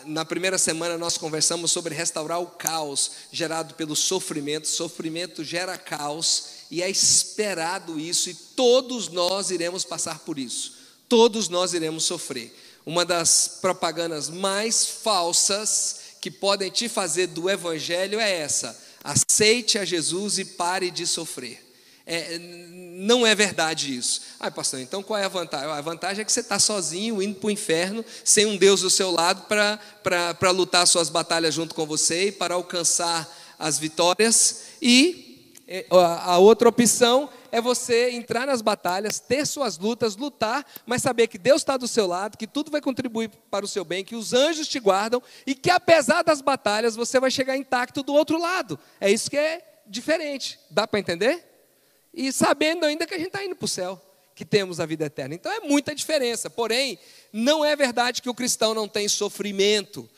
Na primeira semana nós conversamos sobre restaurar o caos gerado pelo sofrimento. Sofrimento gera caos e é esperado isso, e todos nós iremos passar por isso. Todos nós iremos sofrer. Uma das propagandas mais falsas que podem te fazer do evangelho é essa: aceite a Jesus e pare de sofrer. Não é verdade isso. Pastor, então qual é a vantagem? A vantagem é que você está sozinho, indo para o inferno, sem um Deus do seu lado para lutar suas batalhas junto com você e para alcançar as vitórias. E a outra opção é você entrar nas batalhas, ter suas lutas, lutar, mas saber que Deus está do seu lado, que tudo vai contribuir para o seu bem, que os anjos te guardam e que apesar das batalhas você vai chegar intacto do outro lado. É isso que é diferente. Dá para entender? E sabendo ainda que a gente está indo para o céu, que temos a vida eterna. Então é muita diferença. Porém, não é verdade que o cristão não tem sofrimento.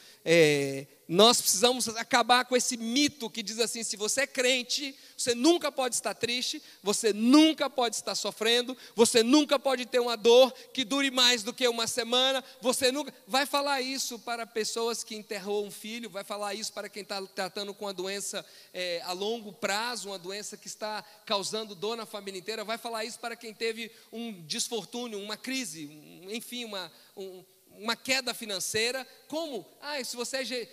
Nós precisamos acabar com esse mito que diz assim: se você é crente, você nunca pode estar triste, você nunca pode estar sofrendo, você nunca pode ter uma dor que dure mais do que uma semana, você nunca... Vai falar isso para pessoas que enterrou um filho, vai falar isso para quem está tratando com uma doença a longo prazo, uma doença que está causando dor na família inteira, vai falar isso para quem teve um desfortúnio, uma crise, enfim, uma queda financeira. Como? Se você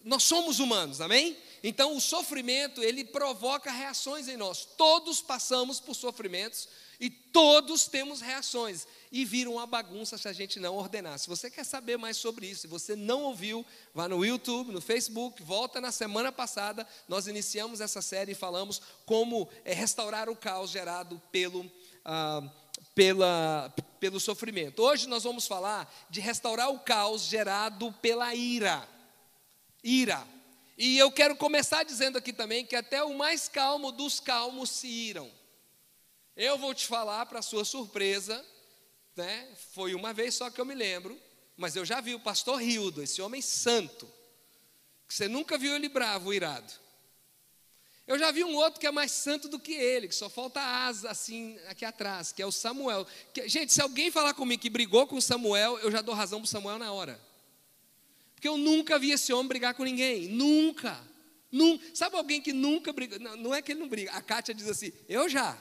nós somos humanos, amém? Então o sofrimento, ele provoca reações em nós. Todos passamos por sofrimentos e todos temos reações. E vira uma bagunça se a gente não ordenar. Se você quer saber mais sobre isso, se você não ouviu, vá no YouTube, no Facebook, volta na semana passada. Nós iniciamos essa série e falamos como restaurar o caos gerado pelo sofrimento. Hoje nós vamos falar de restaurar o caos gerado pela ira. E eu quero começar dizendo aqui também que até o mais calmo dos calmos se iram. Eu vou te falar, para sua surpresa, né? Foi uma vez só que eu me lembro, mas eu já vi o pastor Rildo, esse homem santo, que você nunca viu ele bravo, irado. Eu já vi um outro que é mais santo do que ele, que só falta asa assim aqui atrás, que é o Samuel. Gente, se alguém falar comigo que brigou com o Samuel, eu já dou razão para o Samuel na hora. Porque eu nunca vi esse homem brigar com ninguém. Nunca. Sabe alguém que nunca briga? Não é que ele não briga. A Kátia diz assim: eu já.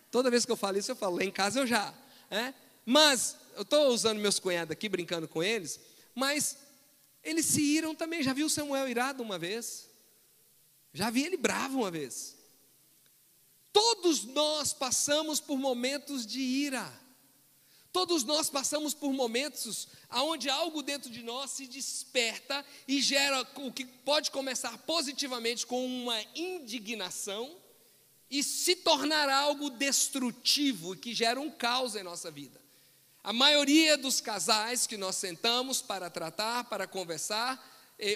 Toda vez que eu falo isso, eu falo: lá em casa eu já. Mas, eu estou usando meus cunhados aqui, brincando com eles, mas eles se iram também. Já vi o Samuel irado uma vez. Já vi ele bravo uma vez. Todos nós passamos por momentos de ira. Todos nós passamos por momentos onde algo dentro de nós se desperta e gera o que pode começar positivamente com uma indignação e se tornar algo destrutivo e que gera um caos em nossa vida. A maioria dos casais que nós sentamos para tratar, para conversar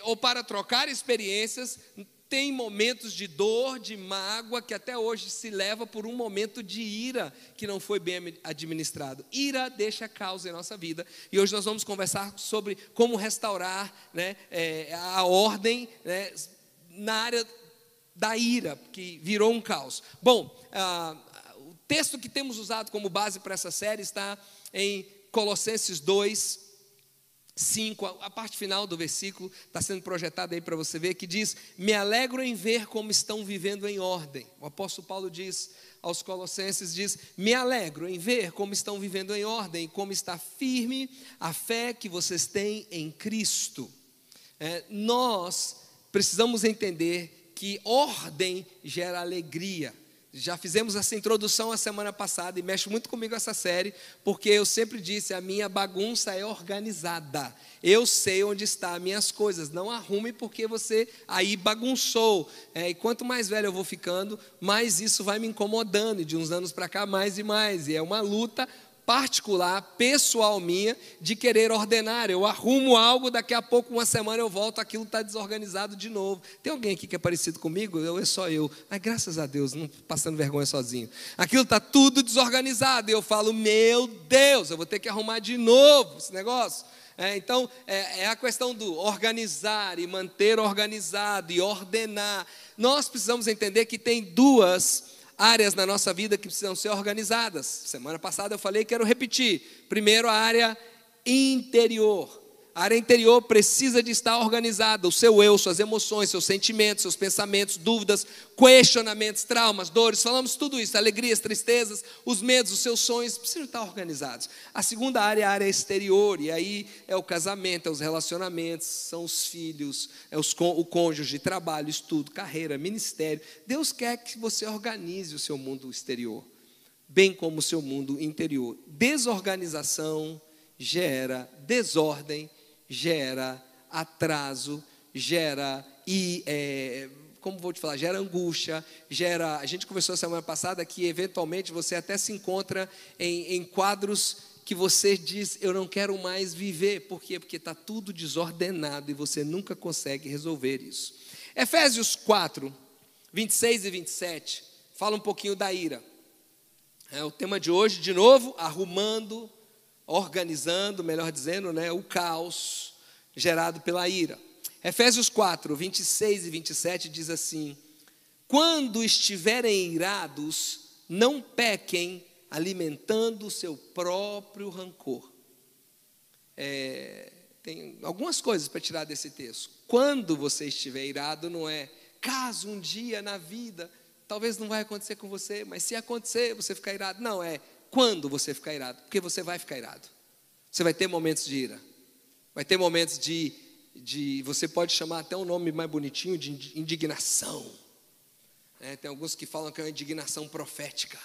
ou para trocar experiências, tem momentos de dor, de mágoa, que até hoje se leva por um momento de ira que não foi bem administrado. Ira deixa causa em nossa vida. E hoje nós vamos conversar sobre como restaurar, né, a ordem, né, na área da ira, que virou um caos. Bom, o texto que temos usado como base para essa série está em Colossenses 2, 5, a parte final do versículo está sendo projetada aí para você ver, que diz: me alegro em ver como estão vivendo em ordem. O apóstolo Paulo diz aos Colossenses, me alegro em ver como estão vivendo em ordem, como está firme a fé que vocês têm em Cristo. Nós precisamos entender que ordem gera alegria. Já fizemos essa introdução a semana passada e mexe muito comigo essa série, porque eu sempre disse: a minha bagunça é organizada. Eu sei onde estão as minhas coisas. Não arrume porque você aí bagunçou. E quanto mais velho eu vou ficando, mais isso vai me incomodando. E de uns anos para cá, mais e mais. E é uma luta particular, pessoal minha, de querer ordenar. Eu arrumo algo, daqui a pouco, uma semana eu volto, aquilo está desorganizado de novo. Tem alguém aqui que é parecido comigo? Ou é só eu? Mas graças a Deus, não passando vergonha sozinho. Aquilo está tudo desorganizado, e eu falo: meu Deus, eu vou ter que arrumar de novo esse negócio. Então, é a questão do organizar e manter organizado e ordenar. Nós precisamos entender que tem duas áreas na nossa vida que precisam ser organizadas. Semana passada eu falei, quero repetir. Primeiro, a área interior. A área interior precisa de estar organizada. O seu eu, suas emoções, seus sentimentos, seus pensamentos, dúvidas, questionamentos, traumas, dores. Falamos tudo isso, alegrias, tristezas, os medos, os seus sonhos, precisam estar organizados. A segunda área é a área exterior. E aí é o casamento, é os relacionamentos, são os filhos, é o cônjuge, trabalho, estudo, carreira, ministério. Deus quer que você organize o seu mundo exterior, bem como o seu mundo interior. Desorganização gera desordem, gera atraso, gera gera angústia, a gente conversou semana passada que eventualmente você até se encontra em quadros que você diz, eu não quero mais viver. Por quê? Porque está tudo desordenado e você nunca consegue resolver isso. Efésios 4, 26 e 27, fala um pouquinho da ira. É o tema de hoje, de novo, organizando, melhor dizendo, o caos gerado pela ira. Efésios 4, 26 e 27 diz assim: quando estiverem irados, não pequem alimentando o seu próprio rancor. Tem algumas coisas para tirar desse texto. Quando você estiver irado, não é caso um dia na vida, talvez não vai acontecer com você, mas se acontecer, você ficar irado. Não, é quando você ficar irado, porque você vai ficar irado. Você vai ter momentos de ira, vai ter momentos você pode chamar até um nome mais bonitinho, de indignação. Tem alguns que falam que é uma indignação profética.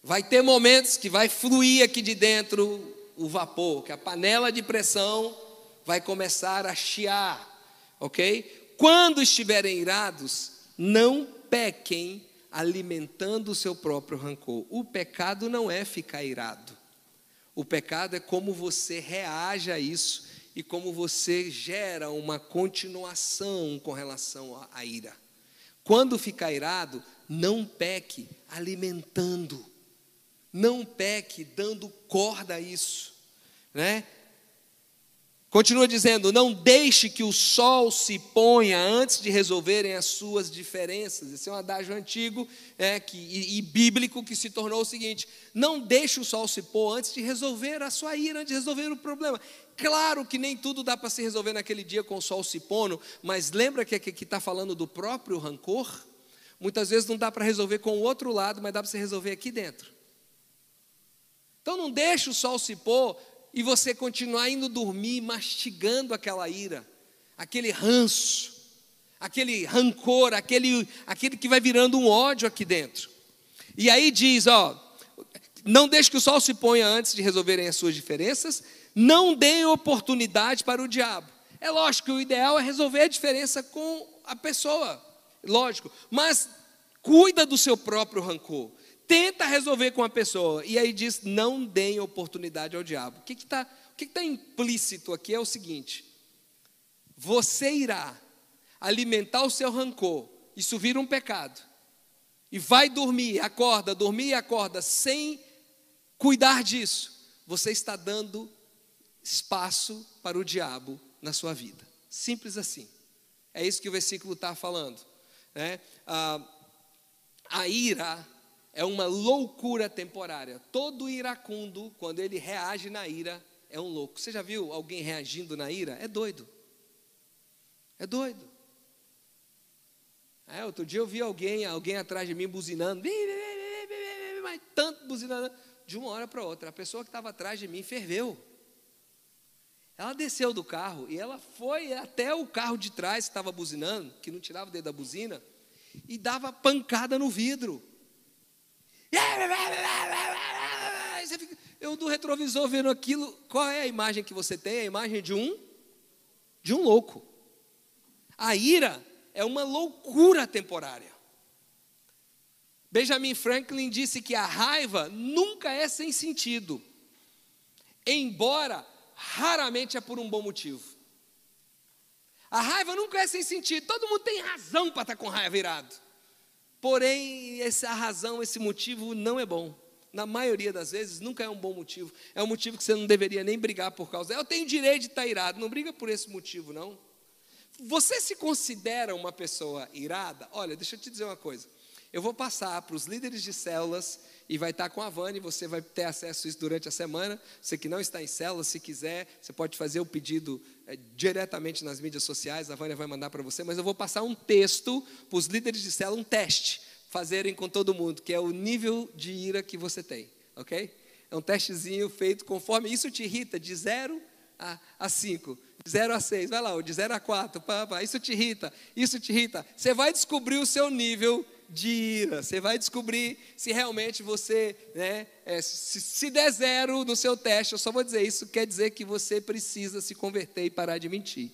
Vai ter momentos que vai fluir aqui de dentro o vapor, que a panela de pressão vai começar a chiar, ok? Quando estiverem irados, não pequem alimentando o seu próprio rancor. O pecado não é ficar irado. O pecado é como você reage a isso e como você gera uma continuação com relação à ira. Quando ficar irado, não peque alimentando. Não peque dando corda a isso, Continua dizendo, não deixe que o sol se ponha antes de resolverem as suas diferenças. Esse é um adágio antigo e bíblico que se tornou o seguinte: não deixe o sol se pôr antes de resolver a sua ira, antes de resolver o problema. Claro que nem tudo dá para se resolver naquele dia com o sol se pondo, mas lembra que está falando do próprio rancor? Muitas vezes não dá para resolver com o outro lado, mas dá para você resolver aqui dentro. Então não deixe o sol se pôr e você continuar indo dormir mastigando aquela ira, aquele ranço, aquele rancor, aquele que vai virando um ódio aqui dentro. E aí diz, não deixe que o sol se ponha antes de resolverem as suas diferenças, não deem oportunidade para o diabo. É lógico que o ideal é resolver a diferença com a pessoa, lógico, mas cuida do seu próprio rancor. Tenta resolver com a pessoa. E aí diz, não deem oportunidade ao diabo. O que está implícito aqui é o seguinte: você irá alimentar o seu rancor, isso vira um pecado, e vai dormir e acorda, sem cuidar disso. Você está dando espaço para o diabo na sua vida. Simples assim. É isso que o versículo está falando. A ira é uma loucura temporária. Todo iracundo, quando ele reage na ira, é um louco. Você já viu alguém reagindo na ira? É doido. É doido. Outro dia eu vi alguém atrás de mim buzinando, mas tanto buzinando, de uma hora para outra. A pessoa que estava atrás de mim ferveu. Ela desceu do carro e ela foi até o carro de trás que estava buzinando, que não tirava o dedo da buzina, e dava pancada no vidro. Eu do retrovisor vendo aquilo, qual é a imagem que você tem? A imagem de um louco. A ira é uma loucura temporária. Benjamin Franklin disse que a raiva nunca é sem sentido, embora raramente é por um bom motivo. A raiva nunca é sem sentido, todo mundo tem razão para estar com raiva irado. Porém, essa razão, esse motivo não é bom. Na maioria das vezes, nunca é um bom motivo. É um motivo que você não deveria nem brigar por causa. Eu tenho direito de estar irado. Não briga por esse motivo, não. Você se considera uma pessoa irada? Olha, deixa eu te dizer uma coisa. Eu vou passar para os líderes de células e vai estar com a Vânia, você vai ter acesso a isso durante a semana. Você que não está em célula, se quiser, você pode fazer o pedido diretamente nas mídias sociais, a Vânia vai mandar para você, mas eu vou passar um texto para os líderes de célula, um teste, fazerem com todo mundo, que é o nível de ira que você tem, ok? É um testezinho feito conforme isso te irrita, de 0 a 5, de 0 a 6, vai lá, de 0 a 4, isso te irrita, você vai descobrir o seu nível de ira, você vai descobrir se realmente você, né, se der 0 no seu teste, eu só vou dizer isso, quer dizer que você precisa se converter e parar de mentir,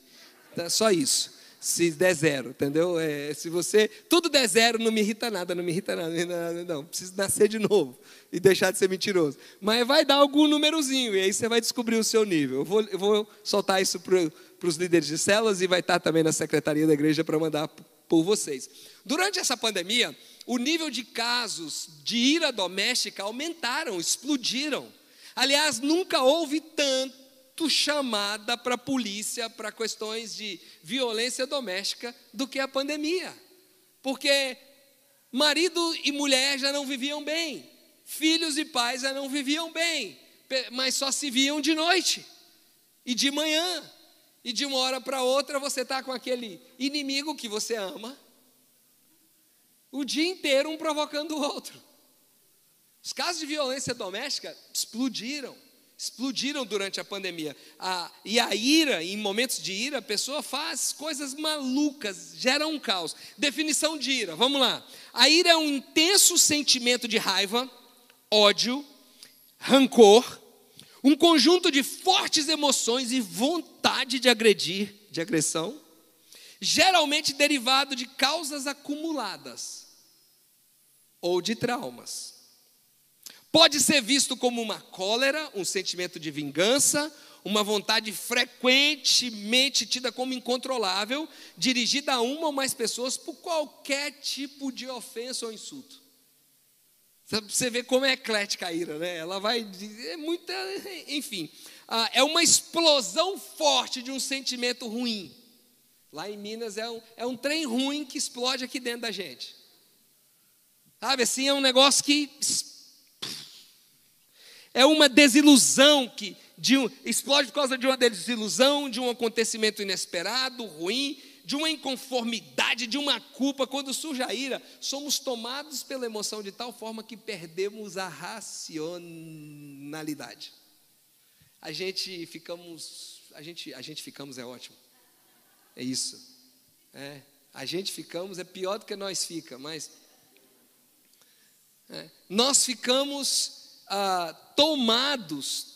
tá? Só isso, se der 0, entendeu? Se você, tudo der 0, não me irrita nada, não, precisa nascer de novo e deixar de ser mentiroso, mas vai dar algum númerozinho, e aí você vai descobrir o seu nível. Eu vou soltar isso para os líderes de células e vai estar também na secretaria da igreja para mandar por vocês. Durante essa pandemia, o nível de casos de ira doméstica aumentaram, explodiram. Aliás, nunca houve tanto chamada para a polícia para questões de violência doméstica do que a pandemia. Porque marido e mulher já não viviam bem, filhos e pais já não viviam bem, mas só se viam de noite e de manhã. E de uma hora para outra você está com aquele inimigo que você ama, o dia inteiro um provocando o outro. Os casos de violência doméstica explodiram durante a pandemia. E a ira, em momentos de ira, a pessoa faz coisas malucas, gera um caos. Definição de ira, vamos lá. A ira é um intenso sentimento de raiva, ódio, rancor, um conjunto de fortes emoções e vontade de agredir, de agressão, geralmente derivado de causas acumuladas ou de traumas. Pode ser visto como uma cólera, um sentimento de vingança, uma vontade frequentemente tida como incontrolável, dirigida a uma ou mais pessoas por qualquer tipo de ofensa ou insulto. Você vê como é eclética a ira, né? Ela vai dizer muita, enfim, é uma explosão forte de um sentimento ruim. Lá em Minas é um trem ruim que explode aqui dentro da gente. Sabe assim, é um negócio que é uma desilusão que explode por causa de uma desilusão, de um acontecimento inesperado, ruim, de uma inconformidade, de uma culpa. Quando surge a ira, somos tomados pela emoção de tal forma que perdemos a racionalidade. A gente ficamos é ótimo. É isso. A gente ficamos é pior do que nós fica, mas nós ficamos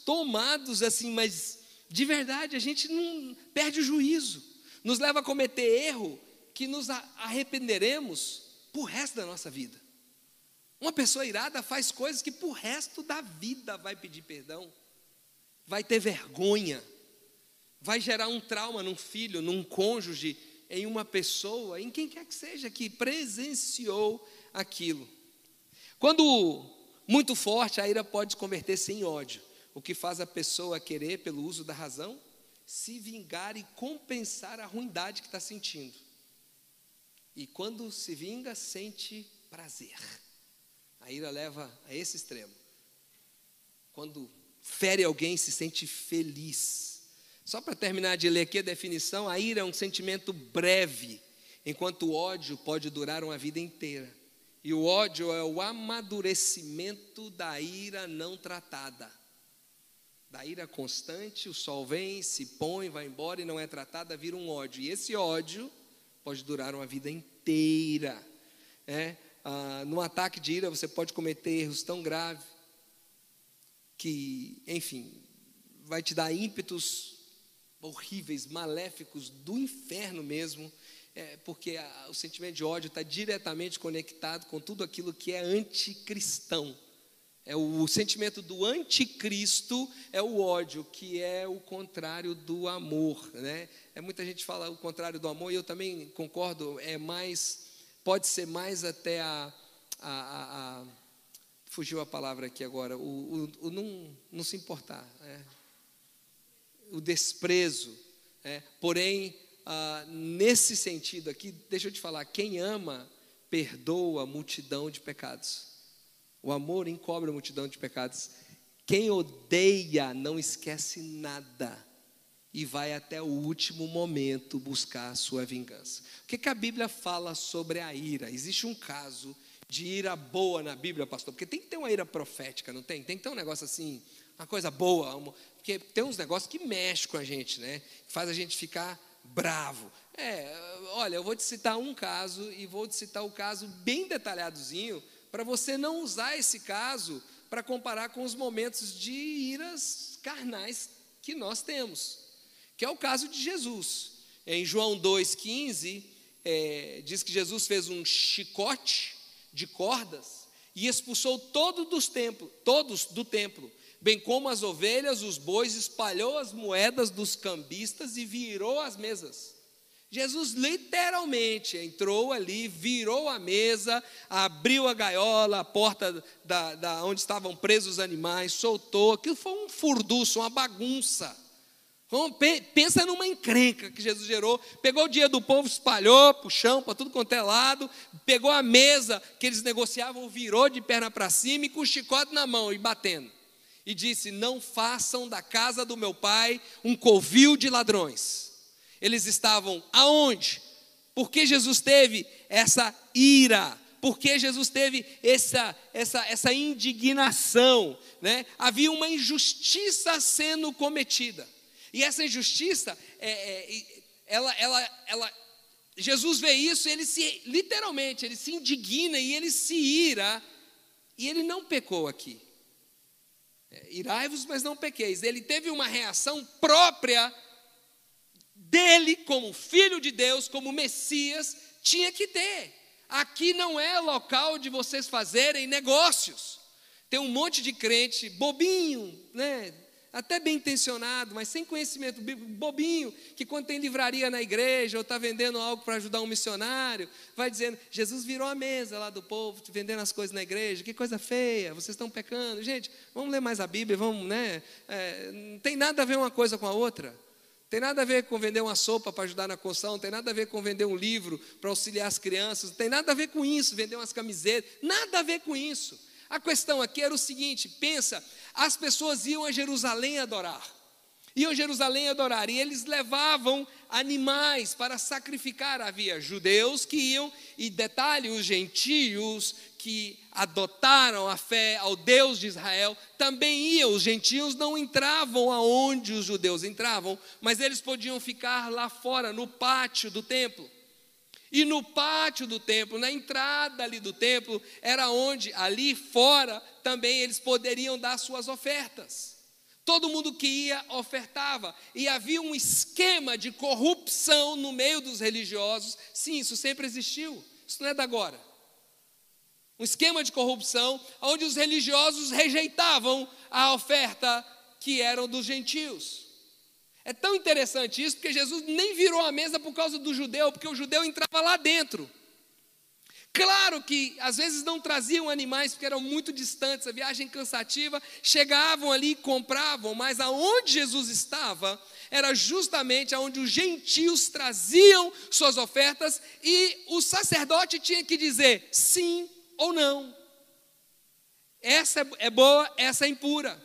tomados assim, mas de verdade a gente não perde o juízo. Nos leva a cometer erro que nos arrependeremos por resto da nossa vida. Uma pessoa irada faz coisas que por resto da vida vai pedir perdão, vai ter vergonha, vai gerar um trauma num filho, num cônjuge, em uma pessoa, em quem quer que seja que presenciou aquilo. Quando muito forte, a ira pode converter-se em ódio, o que faz a pessoa querer, pelo uso da razão, se vingar e compensar a ruindade que está sentindo. E quando se vinga, sente prazer. A ira leva a esse extremo. Quando fere alguém, se sente feliz. Só para terminar de ler aqui a definição, a ira é um sentimento breve, enquanto o ódio pode durar uma vida inteira. E o ódio é o amadurecimento da ira não tratada. Da ira constante, o sol vem, se põe, vai embora e não é tratada, vira um ódio. E esse ódio pode durar uma vida inteira. Num ataque de ira você pode cometer erros tão graves que, enfim, vai te dar ímpetos horríveis, maléficos, do inferno mesmo, porque o sentimento de ódio está diretamente conectado com tudo aquilo que é anticristão. O sentimento do anticristo é o ódio, que é o contrário do amor, né? Muita gente fala o contrário do amor, e eu também concordo, pode ser mais até fugiu a palavra aqui agora, o não se importar, o desprezo, porém, nesse sentido aqui, deixa eu te falar, quem ama perdoa a multidão de pecados. O amor encobre a multidão de pecados. Quem odeia não esquece nada e vai até o último momento buscar a sua vingança. O que a Bíblia fala sobre a ira? Existe um caso de ira boa na Bíblia, pastor? Porque tem que ter uma ira profética, não tem? Tem que ter um negócio assim, uma coisa boa, porque tem uns negócios que mexem com a gente, né? Que faz a gente ficar bravo. Olha, eu vou te citar um caso e vou te citar o caso bem detalhadozinho, para você não usar esse caso para comparar com os momentos de iras carnais que nós temos, que é o caso de Jesus. Em João 2,15, diz que Jesus fez um chicote de cordas e expulsou todos do templo, bem como as ovelhas, os bois, espalhou as moedas dos cambistas e virou as mesas. Jesus literalmente entrou ali, virou a mesa, abriu a gaiola, a porta da onde estavam presos os animais, soltou. Aquilo foi um furdunço, uma bagunça. Pensa numa encrenca que Jesus gerou. Pegou o dinheiro do povo, espalhou para o chão, para tudo quanto é lado. Pegou a mesa que eles negociavam, virou de perna para cima e com o chicote na mão e batendo. E disse: não façam da casa do meu pai um covil de ladrões. Eles estavam aonde? Por que Jesus teve essa ira? Por que Jesus teve essa indignação, né? Havia uma injustiça sendo cometida. E essa injustiça, Jesus vê isso, literalmente, ele se indigna e ele se ira, e ele não pecou aqui. Irai-vos, mas não pequeis. Ele teve uma reação própria dele, como filho de Deus, como Messias, tinha que ter. Aqui não é local de vocês fazerem negócios. Tem um monte de crente bobinho, né? Até bem intencionado, mas sem conhecimento bíblico, bobinho, que quando tem livraria na igreja ou está vendendo algo para ajudar um missionário, vai dizendo: Jesus virou a mesa lá do povo, vendendo as coisas na igreja, que coisa feia, vocês estão pecando. Gente, vamos ler mais a Bíblia, vamos, né? Não tem nada a ver uma coisa com a outra. Tem nada a ver com vender uma sopa para ajudar na construção, não tem nada a ver com vender um livro para auxiliar as crianças, não tem nada a ver com isso, vender umas camisetas, nada a ver com isso. A questão aqui era o seguinte: pensa, as pessoas iam a Jerusalém adorar, e eles levavam animais para sacrificar. Havia judeus que iam, e detalhe, os gentios que adotaram a fé ao Deus de Israel também iam. Os gentios não entravam aonde os judeus entravam, mas eles podiam ficar lá fora, no pátio do templo. E no pátio do templo, na entrada ali do templo, era onde, ali fora, também eles poderiam dar suas ofertas. Todo mundo que ia ofertava, e havia um esquema de corrupção no meio dos religiosos. Sim, isso sempre existiu, isso não é da agora. Um esquema de corrupção, onde os religiosos rejeitavam a oferta que eram dos gentios. É tão interessante isso, porque Jesus nem virou a mesa por causa do judeu, porque o judeu entrava lá dentro. Claro que às vezes não traziam animais, porque eram muito distantes, a viagem cansativa, chegavam ali e compravam, mas aonde Jesus estava, era justamente aonde os gentios traziam suas ofertas, e o sacerdote tinha que dizer sim ou não. Essa é boa, essa é impura.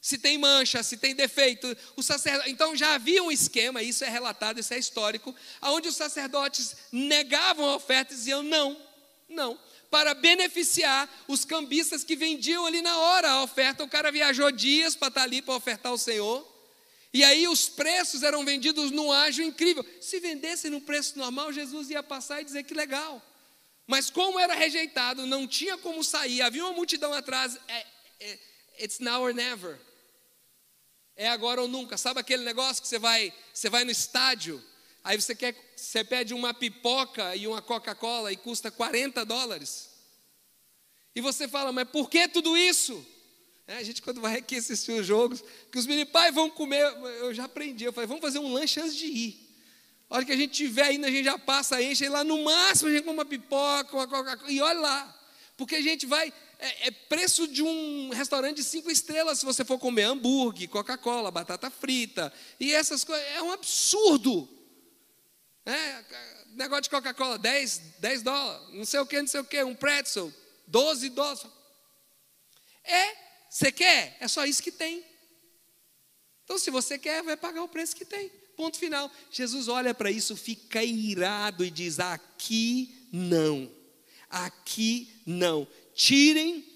Se tem mancha, se tem defeito, o sacerdote. Então já havia um esquema, isso é relatado, isso é histórico, onde os sacerdotes negavam a oferta e diziam não, para beneficiar os cambistas que vendiam ali na hora a oferta. O cara viajou dias para estar ali para ofertar ao Senhor, e aí os preços eram vendidos num ágio incrível. Se vendesse no preço normal, Jesus ia passar e dizer que legal. Mas como era rejeitado, não tinha como sair, havia uma multidão atrás. It's now or never. É agora ou nunca. Sabe aquele negócio que você vai no estádio, aí você pede uma pipoca e uma Coca-Cola e custa $40. E você fala: mas por que tudo isso? A gente, quando vai aqui assistir os jogos, que os meninos, pai, vamos comer, eu já aprendi, eu falei: vamos fazer um lanche antes de ir. A hora que a gente estiver indo, a gente já passa, enche, e lá no máximo a gente come uma pipoca, uma Coca-Cola, e olha lá, porque a gente vai, é preço de um restaurante de 5 estrelas, se você for comer hambúrguer, Coca-Cola, batata frita, e essas coisas, é um absurdo. Negócio de Coca-Cola, 10 dólares, não sei o que, um pretzel, 12 dólares. Você quer? É só isso que tem. Então, se você quer, vai pagar o preço que tem. Ponto final. Jesus olha para isso, fica irado e diz: aqui não. Aqui não. Tirem.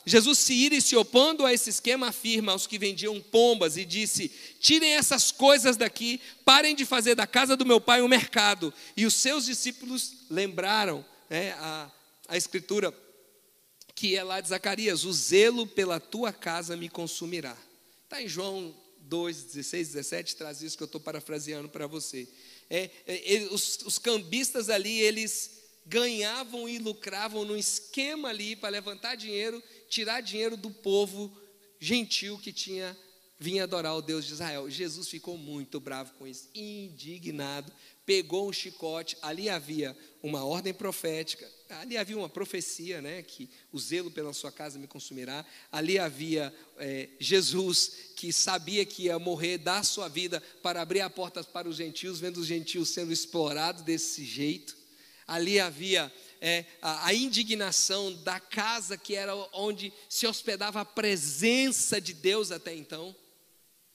Jesus se ira e se opondo a esse esquema, afirma aos que vendiam pombas e disse: tirem essas coisas daqui, parem de fazer da casa do meu pai um mercado. E os seus discípulos lembraram a escritura que é lá de Zacarias: o zelo pela tua casa me consumirá. Está em João 2, 16, 17, traz isso que eu estou parafraseando para você. Os cambistas ali, eles ganhavam e lucravam num esquema ali para levantar dinheiro, tirar dinheiro do povo gentil que vinha adorar o Deus de Israel. Jesus ficou muito bravo com isso, indignado, pegou um chicote. Ali havia uma ordem profética, ali havia uma profecia, que o zelo pela sua casa me consumirá. Ali havia Jesus, que sabia que ia morrer, dar sua vida para abrir a porta para os gentios, vendo os gentios sendo explorados desse jeito. Ali havia a indignação da casa que era onde se hospedava a presença de Deus até então.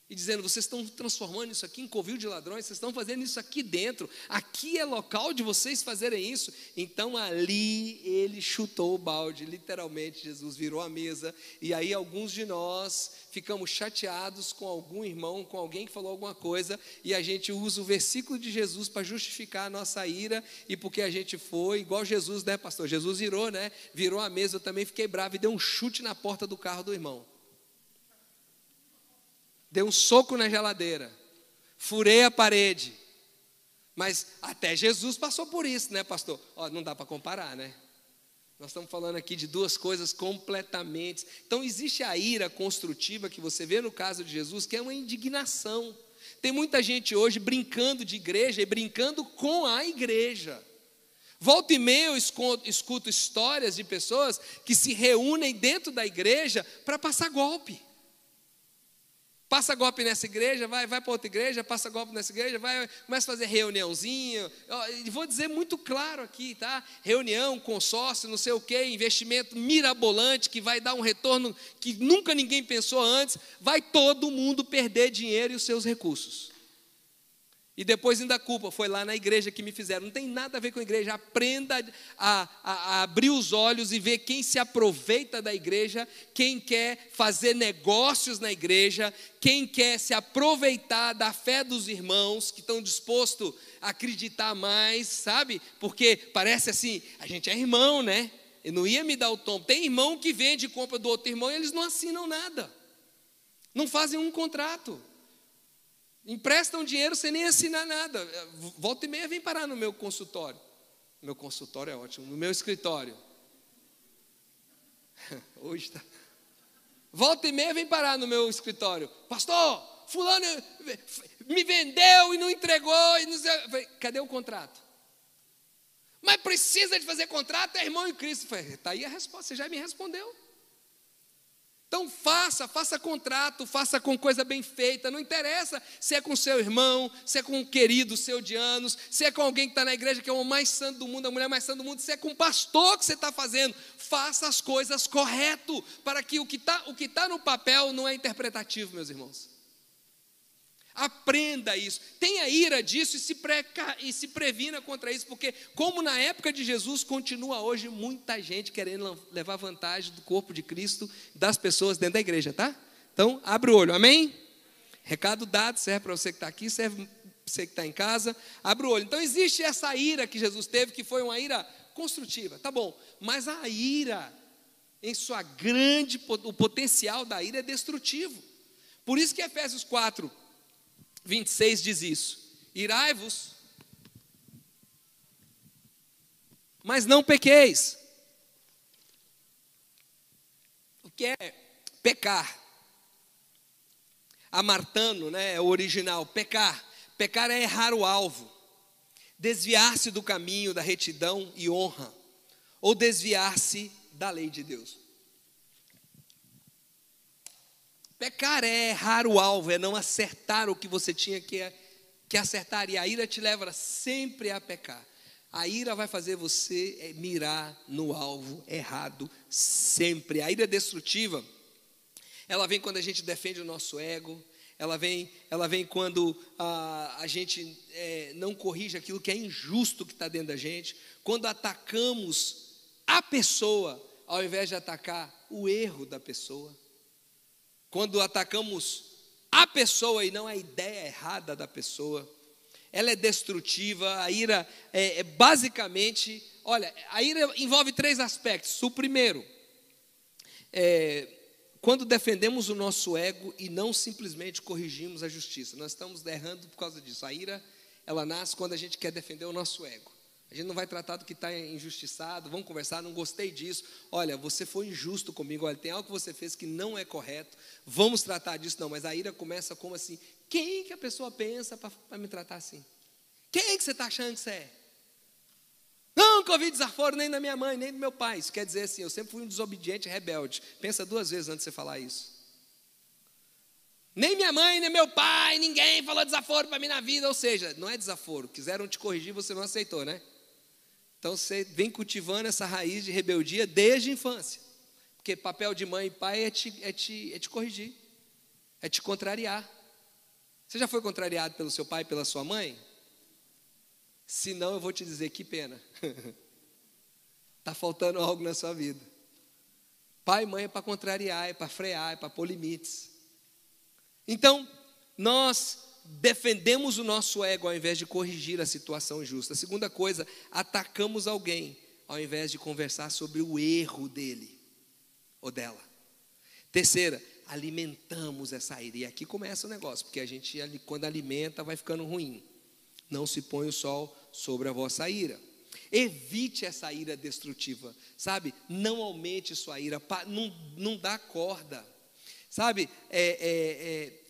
E dizendo: vocês estão transformando isso aqui em covil de ladrões, vocês estão fazendo isso aqui dentro, aqui é local de vocês fazerem isso. Então ali ele chutou o balde, literalmente. Jesus virou a mesa, e aí alguns de nós ficamos chateados com algum irmão, com alguém que falou alguma coisa, e a gente usa o versículo de Jesus para justificar a nossa ira, e porque a gente foi, igual Jesus, pastor? Jesus virou a mesa. Eu também fiquei bravo e dei um chute na porta do carro do irmão. Dei um soco na geladeira, furei a parede. Mas até Jesus passou por isso, pastor? Não dá para comparar, Nós estamos falando aqui de duas coisas completamente. Então existe a ira construtiva que você vê no caso de Jesus, que é uma indignação. Tem muita gente hoje brincando de igreja e brincando com a igreja. Volta e meia eu escuto histórias de pessoas que se reúnem dentro da igreja para passar golpe. Passa golpe nessa igreja, vai para outra igreja, passa golpe nessa igreja, começa a fazer reuniãozinho. Vou dizer muito claro aqui, tá? Reunião, consórcio, não sei o quê, investimento mirabolante que vai dar um retorno que nunca ninguém pensou antes. Vai todo mundo perder dinheiro e os seus recursos. E depois ainda culpa, foi lá na igreja que me fizeram. Não tem nada a ver com a igreja. Aprenda a abrir os olhos e ver quem se aproveita da igreja, quem quer fazer negócios na igreja, quem quer se aproveitar da fé dos irmãos, que estão dispostos a acreditar mais, sabe? Porque parece assim, a gente é irmão, Eu não ia me dar o tombo. Tem irmão que vende e compra do outro irmão e eles não assinam nada. Não fazem um contrato. Emprestam dinheiro sem nem assinar nada. Volta e meia vem parar no meu consultório. Meu consultório é ótimo. No meu escritório. Hoje está. Volta e meia vem parar no meu escritório. Pastor, fulano me vendeu e não entregou. E não sei. Cadê o contrato? Mas precisa de fazer contrato, é irmão em Cristo. Está aí a resposta, você já me respondeu. Então faça contrato, faça com coisa bem feita. Não interessa se é com seu irmão, se é com um querido seu de anos, se é com alguém que está na igreja, que é o mais santo do mundo, a mulher mais santa do mundo, se é com um pastor que você está fazendo. Faça as coisas correto, para que o que tá no papel não é interpretativo, meus irmãos. Aprenda isso, tenha ira disso e se previna contra isso, porque como na época de Jesus, continua hoje muita gente querendo levar vantagem do corpo de Cristo, das pessoas dentro da igreja, tá? Então, abre o olho, amém? Recado dado, serve para você que está aqui, serve para você que está em casa, abre o olho. Então existe essa ira que Jesus teve, que foi uma ira construtiva, tá bom, mas a ira, o potencial da ira é destrutivo. Por isso que Efésios 4, 26 diz isso: irai-vos, mas não pequeis. O que é pecar? Amartano, é o original, pecar. Pecar é errar o alvo, desviar-se do caminho da retidão e honra, ou desviar-se da lei de Deus. Pecar é errar o alvo, é não acertar o que você tinha que que acertar, e a ira te leva sempre a pecar. A ira vai fazer você mirar no alvo errado sempre. A ira destrutiva, ela vem quando a gente defende o nosso ego, ela vem quando a gente não corrige aquilo que é injusto que está dentro da gente, quando atacamos a pessoa, ao invés de atacar o erro da pessoa, quando atacamos a pessoa e não a ideia errada da pessoa. Ela é destrutiva. A ira basicamente, olha, a ira envolve 3 aspectos. O primeiro, quando defendemos o nosso ego e não simplesmente corrigimos a justiça. Nós estamos errando por causa disso. A ira, ela nasce quando a gente quer defender o nosso ego. A gente não vai tratar do que está injustiçado, vamos conversar, não gostei disso. Olha, você foi injusto comigo, olha, tem algo que você fez que não é correto, vamos tratar disso. Não, mas a ira começa como assim, quem que a pessoa pensa para me tratar assim? Quem que você está achando que você é? Nunca ouvi desaforo nem da minha mãe, nem do meu pai. Isso quer dizer assim, eu sempre fui um desobediente e rebelde. Pensa 2 vezes antes de você falar isso. Nem minha mãe, nem meu pai, ninguém falou desaforo para mim na vida. Ou seja, não é desaforo, quiseram te corrigir, você não aceitou, né? Então você vem cultivando essa raiz de rebeldia desde a infância. Porque papel de mãe e pai é te corrigir, é te contrariar. Você já foi contrariado pelo seu pai e pela sua mãe? Se não, eu vou te dizer, que pena. Está faltando algo na sua vida. Pai e mãe é para contrariar, é para frear, é para pôr limites. Então, nós defendemos o nosso ego ao invés de corrigir a situação injusta. A segunda coisa, atacamos alguém ao invés de conversar sobre o erro dele ou dela. Terceira, alimentamos essa ira. E aqui começa o negócio, porque a gente, quando alimenta, vai ficando ruim. Não se põe o sol sobre a vossa ira. Evite essa ira destrutiva, sabe? Não aumente sua ira, não dá corda. Sabe,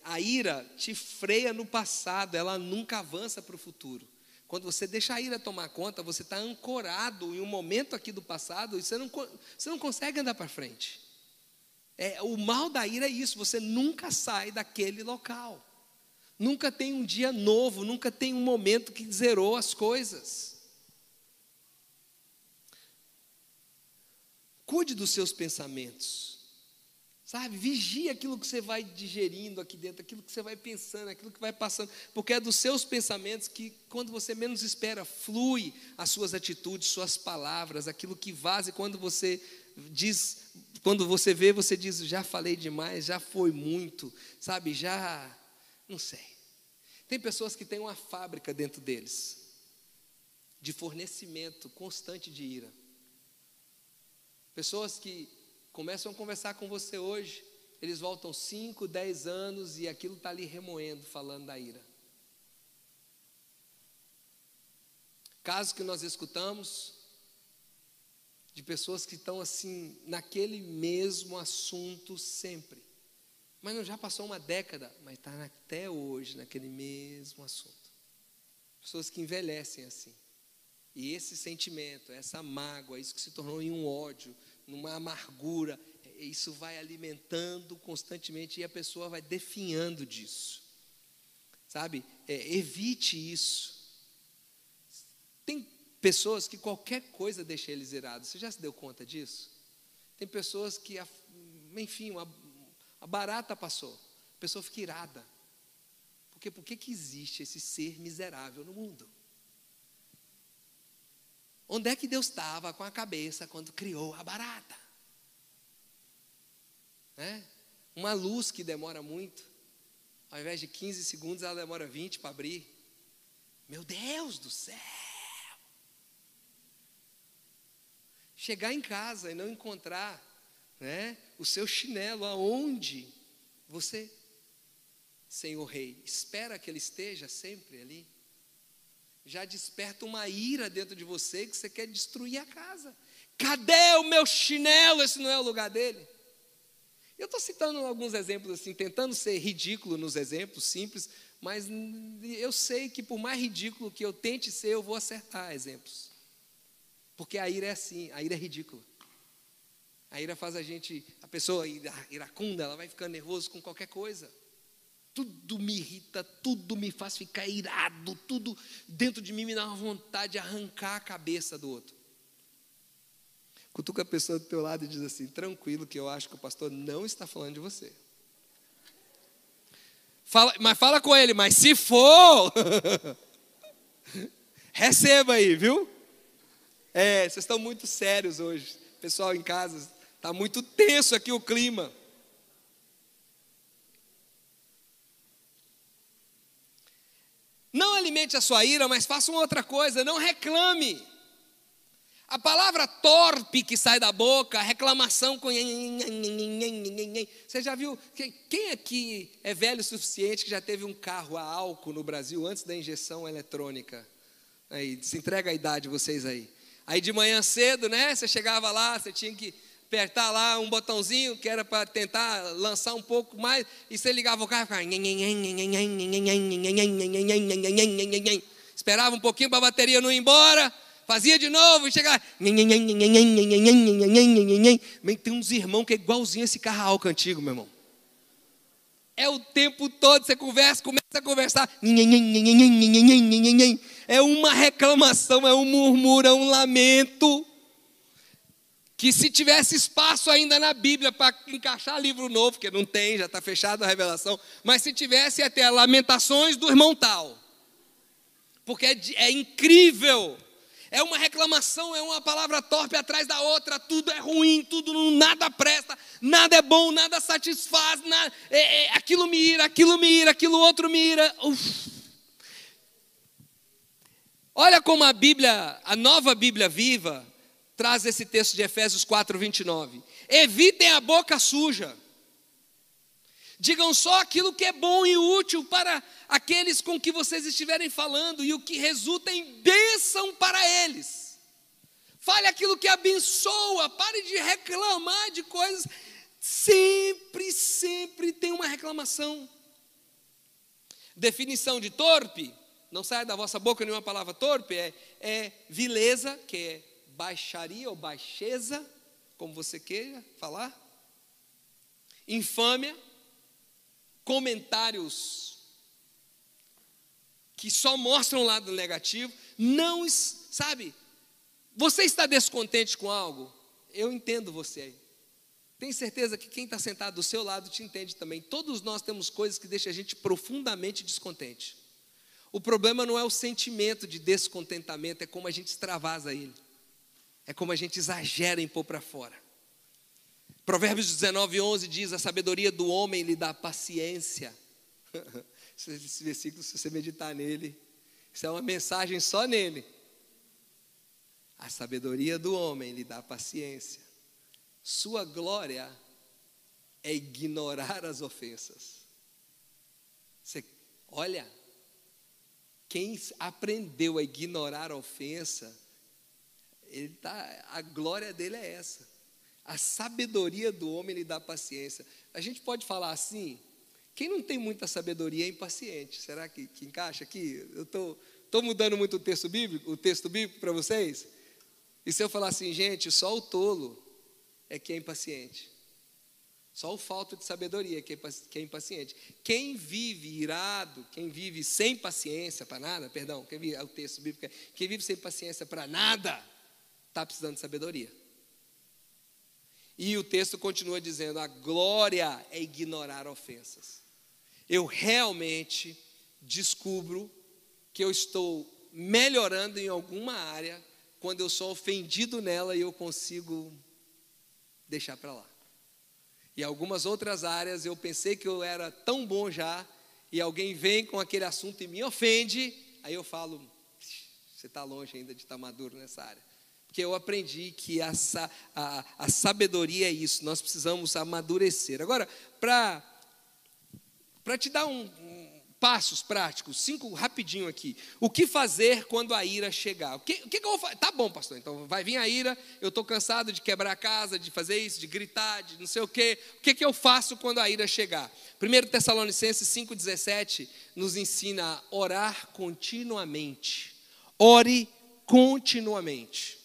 a ira te freia no passado, ela nunca avança para o futuro. Quando você deixa a ira tomar conta, você está ancorado em um momento aqui do passado e você não consegue andar para frente. O mal da ira é isso, você nunca sai daquele local. Nunca tem um dia novo, nunca tem um momento que zerou as coisas. Cuide dos seus pensamentos. Sabe, vigie aquilo que você vai digerindo aqui dentro, aquilo que você vai pensando, aquilo que vai passando, porque é dos seus pensamentos que, quando você menos espera, flui as suas atitudes, suas palavras, aquilo que vaza, e quando você diz, quando você vê, você diz, já falei demais, já foi muito, sabe, já, não sei. Tem pessoas que têm uma fábrica dentro deles, de fornecimento constante de ira. Pessoas que começam a conversar com você hoje, eles voltam 5, 10 anos e aquilo está ali remoendo, falando da ira. Casos que nós escutamos de pessoas que estão assim, naquele mesmo assunto sempre. Mas não já passou uma década, mas está até hoje naquele mesmo assunto. Pessoas que envelhecem assim. E esse sentimento, essa mágoa, isso que se tornou em um ódio, numa amargura, isso vai alimentando constantemente e a pessoa vai definhando disso. Sabe? Evite isso. Tem pessoas que qualquer coisa deixa eles irados. Você já se deu conta disso? Tem pessoas que, enfim, a barata passou, a pessoa fica irada. Porque por que existe esse ser miserável no mundo? Onde é que Deus estava com a cabeça quando criou a barata? Uma luz que demora muito, ao invés de 15 segundos, ela demora 20 para abrir. Meu Deus do céu! Chegar em casa e não encontrar, o seu chinelo aonde você, Senhor Rei, espera que ele esteja sempre ali. Já desperta uma ira dentro de você que você quer destruir a casa. Cadê o meu chinelo? Esse não é o lugar dele. Eu estou citando alguns exemplos assim, tentando ser ridículo nos exemplos simples, mas eu sei que por mais ridículo que eu tente ser, eu vou acertar exemplos. Porque a ira é assim, a ira é ridícula. A ira faz a pessoa iracunda, ela vai ficando nervosa com qualquer coisa. Tudo me irrita, tudo me faz ficar irado, tudo dentro de mim me dá uma vontade de arrancar a cabeça do outro. Cutuca a pessoa do teu lado e diz assim: tranquilo, que eu acho que o pastor não está falando de você. Fala com ele, mas se for, receba aí, viu? Vocês estão muito sérios hoje. Pessoal em casa, está muito tenso aqui o clima. Não alimente a sua ira, mas faça uma outra coisa, não reclame. A palavra torpe que sai da boca, reclamação com... Você já viu? Quem aqui é velho o suficiente que já teve um carro a álcool no Brasil antes da injeção eletrônica? Aí, se entrega a idade vocês aí. Aí de manhã cedo, né? Você chegava lá, você tinha que apertar lá um botãozinho que era para tentar lançar um pouco mais, e você ligava o carro e ficava... Esperava um pouquinho para a bateria não ir embora... Fazia de novo e chegava. Tem uns irmãos que é igualzinho esse carro a álcool antigo, meu irmão. É o tempo todo, você começa a conversar. É uma reclamação, é um murmúrio, é um lamento. Que se tivesse espaço ainda na Bíblia para encaixar livro novo, porque não tem, já está fechado a revelação. Mas se tivesse até Lamentações do irmão tal. Porque é incrível. É uma reclamação, é uma palavra torpe atrás da outra, tudo é ruim, nada presta, nada é bom, nada satisfaz, aquilo me ira, aquilo outro me ira. Olha como a Bíblia, a nova Bíblia Viva, traz esse texto de Efésios 4:29. Evitem a boca suja. Digam só aquilo que é bom e útil para aqueles com que vocês estiverem falando e o que resulta em bênção para eles. Fale aquilo que abençoa, pare de reclamar de coisas. Sempre tem uma reclamação. Definição de torpe, não sai da vossa boca nenhuma palavra torpe, é vileza, que é baixaria ou baixeza, como você queira falar. Infâmia. Comentários que só mostram o lado negativo, sabe, você está descontente com algo? Eu entendo você aí, tenho certeza que quem está sentado do seu lado te entende também. Todos nós temos coisas que deixam a gente profundamente descontente. O problema não é o sentimento de descontentamento, é como a gente extravasa ele, é como a gente exagera em pôr para fora. Provérbios 19:11 diz: a sabedoria do homem lhe dá paciência. Esse versículo, se você meditar nele, isso é uma mensagem só nele. A sabedoria do homem lhe dá paciência. Sua glória é ignorar as ofensas. Olha, quem aprendeu a ignorar a ofensa, a glória dele é essa. A sabedoria do homem lhe dá paciência. A gente pode falar assim: quem não tem muita sabedoria é impaciente. Será que encaixa aqui? Eu estou mudando muito o texto bíblico para vocês? E se eu falar assim, gente, só o tolo é que é impaciente. Só o falta de sabedoria que é impaciente. Quem vive irado, quem vive sem paciência para nada, o texto bíblico, quem vive sem paciência para nada, está precisando de sabedoria. E o texto continua dizendo: a glória é ignorar ofensas. Eu realmente descubro que eu estou melhorando em alguma área quando eu sou ofendido nela e eu consigo deixar para lá. E algumas outras áreas eu pensei que eu era tão bom já, e alguém vem com aquele assunto e me ofende, aí eu falo: você está longe ainda de estar maduro nessa área. Porque eu aprendi que a sabedoria é isso, nós precisamos amadurecer. Agora, para te dar passos práticos, 5 rapidinho aqui. O que fazer quando a ira chegar? O que eu vou fazer? Tá bom, pastor, então vai vir a ira, eu estou cansado de quebrar a casa, de fazer isso, de gritar, de não sei o quê. O que eu faço quando a ira chegar? 1 Tessalonicenses 5,17 nos ensina a orar continuamente. Ore continuamente.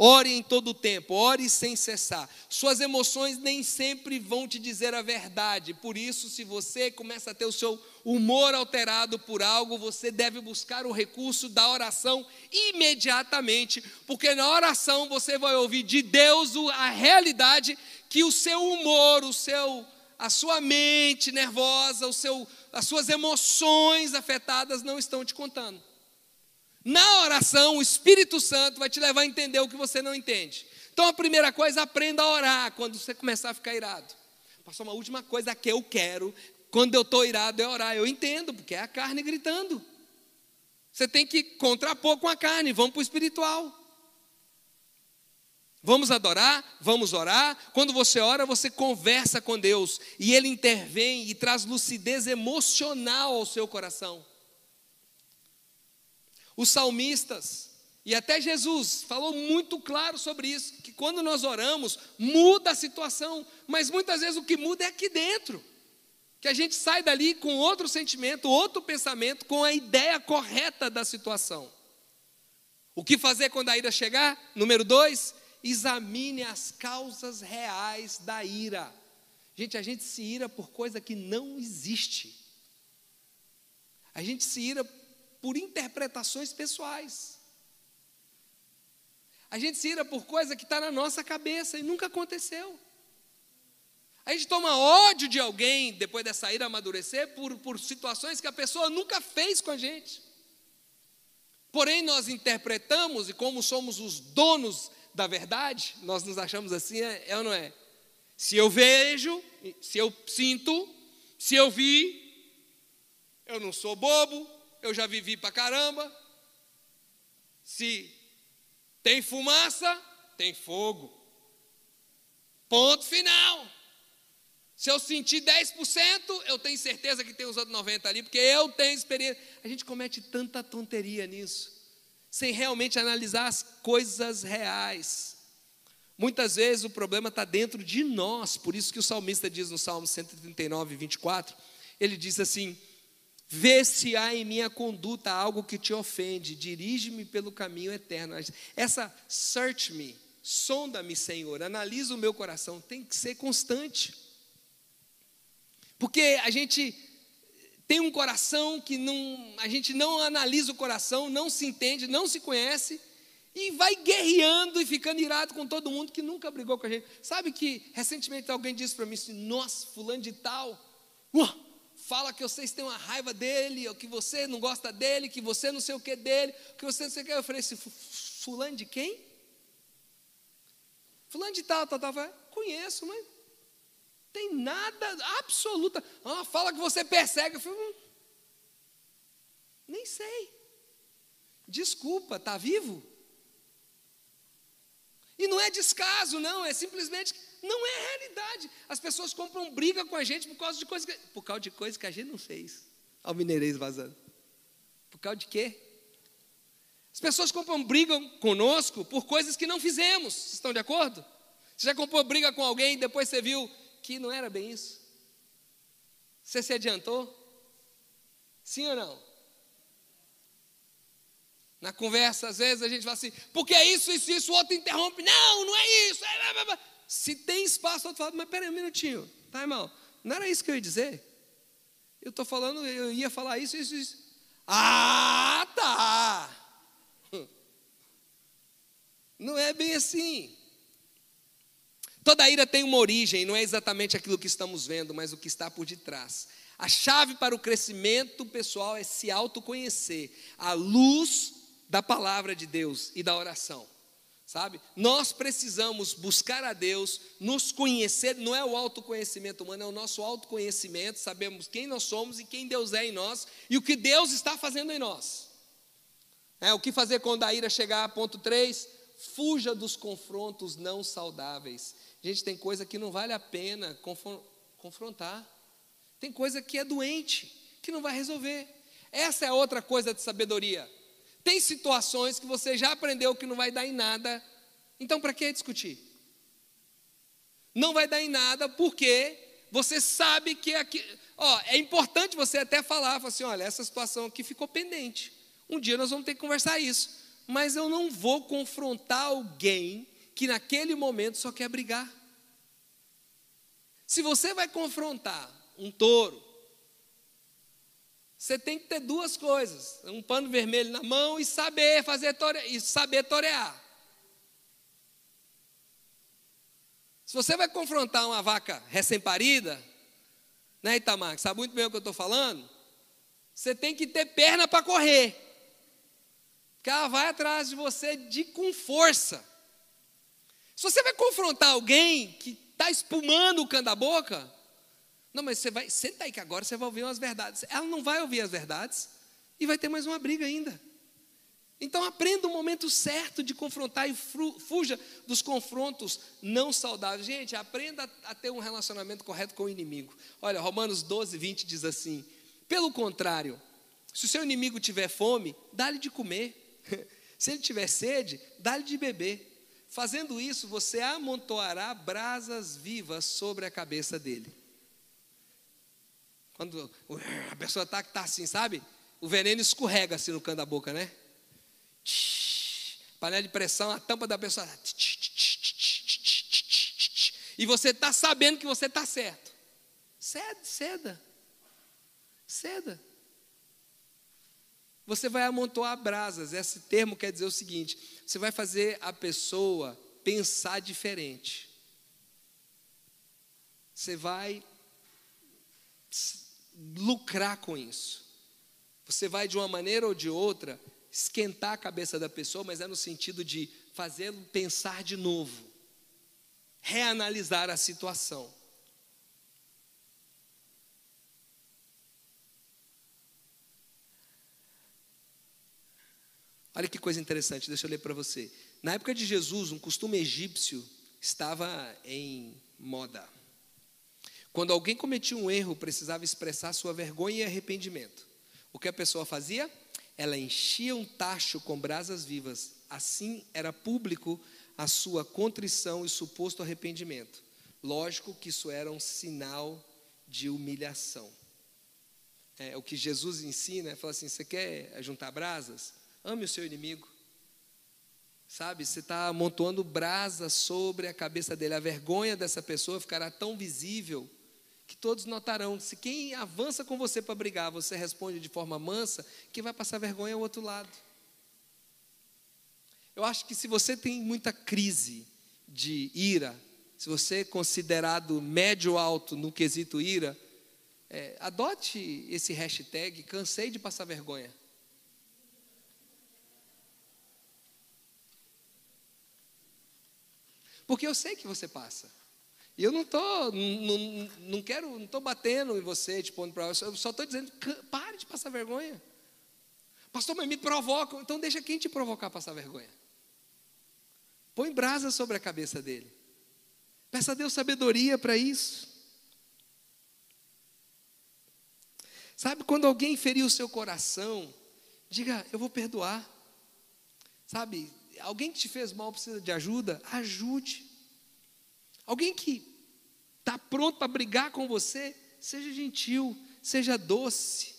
Ore em todo o tempo, ore sem cessar. Suas emoções nem sempre vão te dizer a verdade. Por isso, se você começa a ter o seu humor alterado por algo, você deve buscar o recurso da oração imediatamente. Porque na oração você vai ouvir de Deus a realidade que o seu humor, a sua mente nervosa, as suas emoções afetadas não estão te contando. Na oração, o Espírito Santo vai te levar a entender o que você não entende. Então, a primeira coisa, aprenda a orar quando você começar a ficar irado. Pastor, uma última coisa que eu quero, quando eu estou irado, é orar. Eu entendo, porque é a carne gritando. Você tem que contrapor com a carne, vamos para o espiritual. Vamos adorar, vamos orar. Quando você ora, você conversa com Deus. E Ele intervém e traz lucidez emocional ao seu coração. Os salmistas, e até Jesus, falou muito claro sobre isso, que quando nós oramos, muda a situação, mas muitas vezes o que muda é aqui dentro, que a gente sai dali com outro sentimento, outro pensamento, com a ideia correta da situação. O que fazer quando a ira chegar? Número 2, examine as causas reais da ira. Gente, a gente se ira por coisa que não existe. A gente se ira por interpretações pessoais. A gente se ira por coisa que está na nossa cabeça e nunca aconteceu. A gente toma ódio de alguém, depois dessa ira amadurecer, por situações que a pessoa nunca fez com a gente. Porém, nós interpretamos, e como somos os donos da verdade, nós nos achamos assim, é ou não é? Se eu vejo, se eu sinto, se eu vi, eu não sou bobo, eu já vivi pra caramba. Se tem fumaça, tem fogo. Ponto final. Se eu sentir 10%, eu tenho certeza que tem os outros 90% ali, porque eu tenho experiência. A gente comete tanta tonteria nisso, sem realmente analisar as coisas reais. Muitas vezes o problema está dentro de nós. Por isso que o salmista diz no Salmo 139, 24, ele diz assim: vê se há em minha conduta algo que te ofende, dirige-me pelo caminho eterno. Essa search me, sonda-me, Senhor, analisa o meu coração, tem que ser constante. Porque a gente tem um coração que a gente não analisa o coração, não se entende, não se conhece, e vai guerreando e ficando irado com todo mundo que nunca brigou com a gente. Sabe que recentemente alguém disse para mim assim: nossa, fulano de tal, fala que vocês têm uma raiva dele, ou que você não gosta dele, que você não sei o que dele, que você não sei o que. Eu falei assim: fulano de quem? Fulano de tal. Conheço, mas tem nada absoluta. Fala que você persegue. Eu falei: nem sei. Desculpa, está vivo? E não é descaso, não, é simplesmente, não é realidade. As pessoas compram briga com a gente por causa de coisas que a gente não fez. Olha o mineirês vazando. Por causa de quê? As pessoas compram briga conosco por coisas que não fizemos. Vocês estão de acordo? Você já comprou briga com alguém e depois você viu que não era bem isso? Você se adiantou? Sim ou não? Na conversa, às vezes, a gente fala assim: porque é isso, o outro interrompe. Não é isso. Se tem espaço, o outro fala: mas peraí um minutinho, tá, irmão? Não era isso que eu ia dizer? Eu ia falar isso. Ah, tá. Não é bem assim. Toda ira tem uma origem, não é exatamente aquilo que estamos vendo, mas o que está por detrás. A chave para o crescimento pessoal é se autoconhecer, à luz da palavra de Deus e da oração, sabe? Nós precisamos buscar a Deus, nos conhecer. Não é o autoconhecimento humano, é o nosso autoconhecimento. Sabemos quem nós somos e quem Deus é em nós e o que Deus está fazendo em nós. O que fazer quando a ira chegar? Ponto 3, fuja dos confrontos não saudáveis. Gente, tem coisa que não vale a pena confrontar. Tem coisa que é doente, que não vai resolver. Essa é outra coisa de sabedoria. Tem situações que você já aprendeu que não vai dar em nada. Então, para que discutir? Não vai dar em nada porque você sabe que aqui, é importante você até falar assim: olha, essa situação aqui ficou pendente. Um dia nós vamos ter que conversar isso. mas eu não vou confrontar alguém que naquele momento só quer brigar. Se você vai confrontar um touro, você tem que ter duas coisas: um pano vermelho na mão e saber torear. Se você vai confrontar uma vaca recém-parida, né, Itamar, que sabe muito bem o que eu estou falando, você tem que ter perna para correr, porque ela vai atrás de você com força. Se você vai confrontar alguém que está espumando o cano da boca, não, mas você vai, senta aí que agora você vai ouvir umas verdades. Ela não vai ouvir as verdades e vai ter mais uma briga ainda. Então aprenda o momento certo de confrontar e fuja dos confrontos não saudáveis. Gente, aprenda a ter um relacionamento correto com o inimigo. Olha, Romanos 12, 20 diz assim: pelo contrário, se o seu inimigo tiver fome, dá-lhe de comer. Se ele tiver sede, dá-lhe de beber. Fazendo isso, você amontoará brasas vivas sobre a cabeça dele. Quando a pessoa está assim, sabe? O veneno escorrega assim no canto da boca, né? Panela de pressão, a tampa da pessoa. E você está sabendo que você está certo. Ceda. Você vai amontoar brasas. Esse termo quer dizer o seguinte: você vai fazer a pessoa pensar diferente. Você vai lucrar com isso. Você vai, de uma maneira ou de outra, esquentar a cabeça da pessoa, mas é no sentido de fazê-lo pensar de novo, reanalisar a situação. Olha que coisa interessante, deixa eu ler para você. Na época de Jesus, um costume egípcio estava em moda. Quando alguém cometia um erro, precisava expressar sua vergonha e arrependimento. O que a pessoa fazia? Ela enchia um tacho com brasas vivas. Assim era público a sua contrição e suposto arrependimento. Lógico que isso era um sinal de humilhação. O que Jesus ensina é falar assim: você quer juntar brasas? Ame o seu inimigo. Sabe, você está amontoando brasa sobre a cabeça dele. A vergonha dessa pessoa ficará tão visível que todos notarão. Se quem avança com você para brigar, você responde de forma mansa, quem vai passar vergonha é o outro lado. Eu acho que se você tem muita crise de ira, se você é considerado médio alto no quesito ira, adote esse hashtag, cansei de passar vergonha. Porque eu sei que você passa. E eu não estou batendo em você, te pondo para eu só estou dizendo: pare de passar vergonha. Pastor, mas me provocam. Então deixa quem te provocar a passar vergonha. Põe brasa sobre a cabeça dele. Peça a Deus sabedoria para isso. Sabe, quando alguém ferir o seu coração, diga: eu vou perdoar. Sabe, alguém que te fez mal precisa de ajuda, ajude. Alguém que está pronto para brigar com você, seja gentil, seja doce.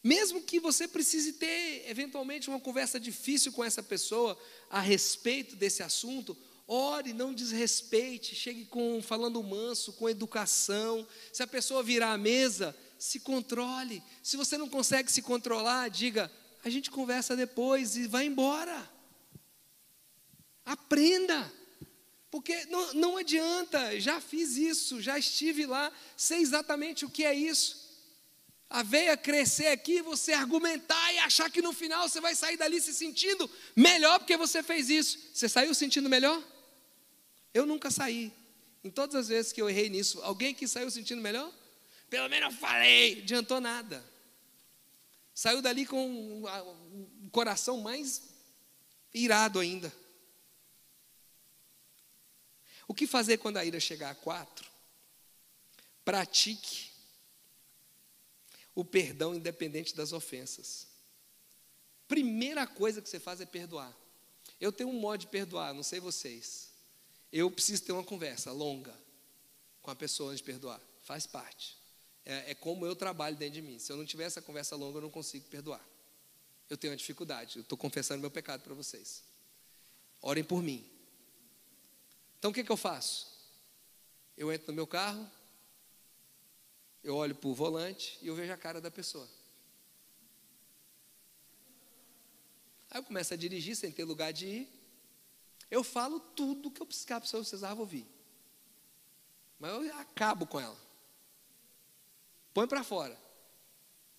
Mesmo que você precise ter, eventualmente, uma conversa difícil com essa pessoa a respeito desse assunto, ore, não desrespeite, chegue falando manso, com educação. Se a pessoa virar a mesa, se controle. Se você não consegue se controlar, diga: a gente conversa depois e vai embora. Aprenda. Porque não adianta, já fiz isso, já estive lá, sei exatamente o que é isso. A veia crescer aqui, você argumentar e achar que no final você vai sair dali se sentindo melhor porque você fez isso. Você saiu sentindo melhor? Eu nunca saí. Em todas as vezes que eu errei nisso, alguém que saiu sentindo melhor? Pelo menos eu falei, não adiantou nada. Saiu dali com o coração mais irado ainda. O que fazer quando a ira chegar a 4? Pratique o perdão independente das ofensas. Primeira coisa que você faz é perdoar. Eu tenho um modo de perdoar, não sei vocês. Eu preciso ter uma conversa longa com a pessoa antes de perdoar. Faz parte. É como eu trabalho dentro de mim. Se eu não tiver essa conversa longa, eu não consigo perdoar. Eu tenho uma dificuldade, eu estou confessando meu pecado para vocês. Orem por mim. Então o que eu faço? Eu entro no meu carro, eu olho para o volante e eu vejo a cara da pessoa. Aí eu começo a dirigir sem ter lugar de ir. Eu falo tudo que eu precisava, se eu precisava ouvir. Mas eu acabo com ela. Põe para fora.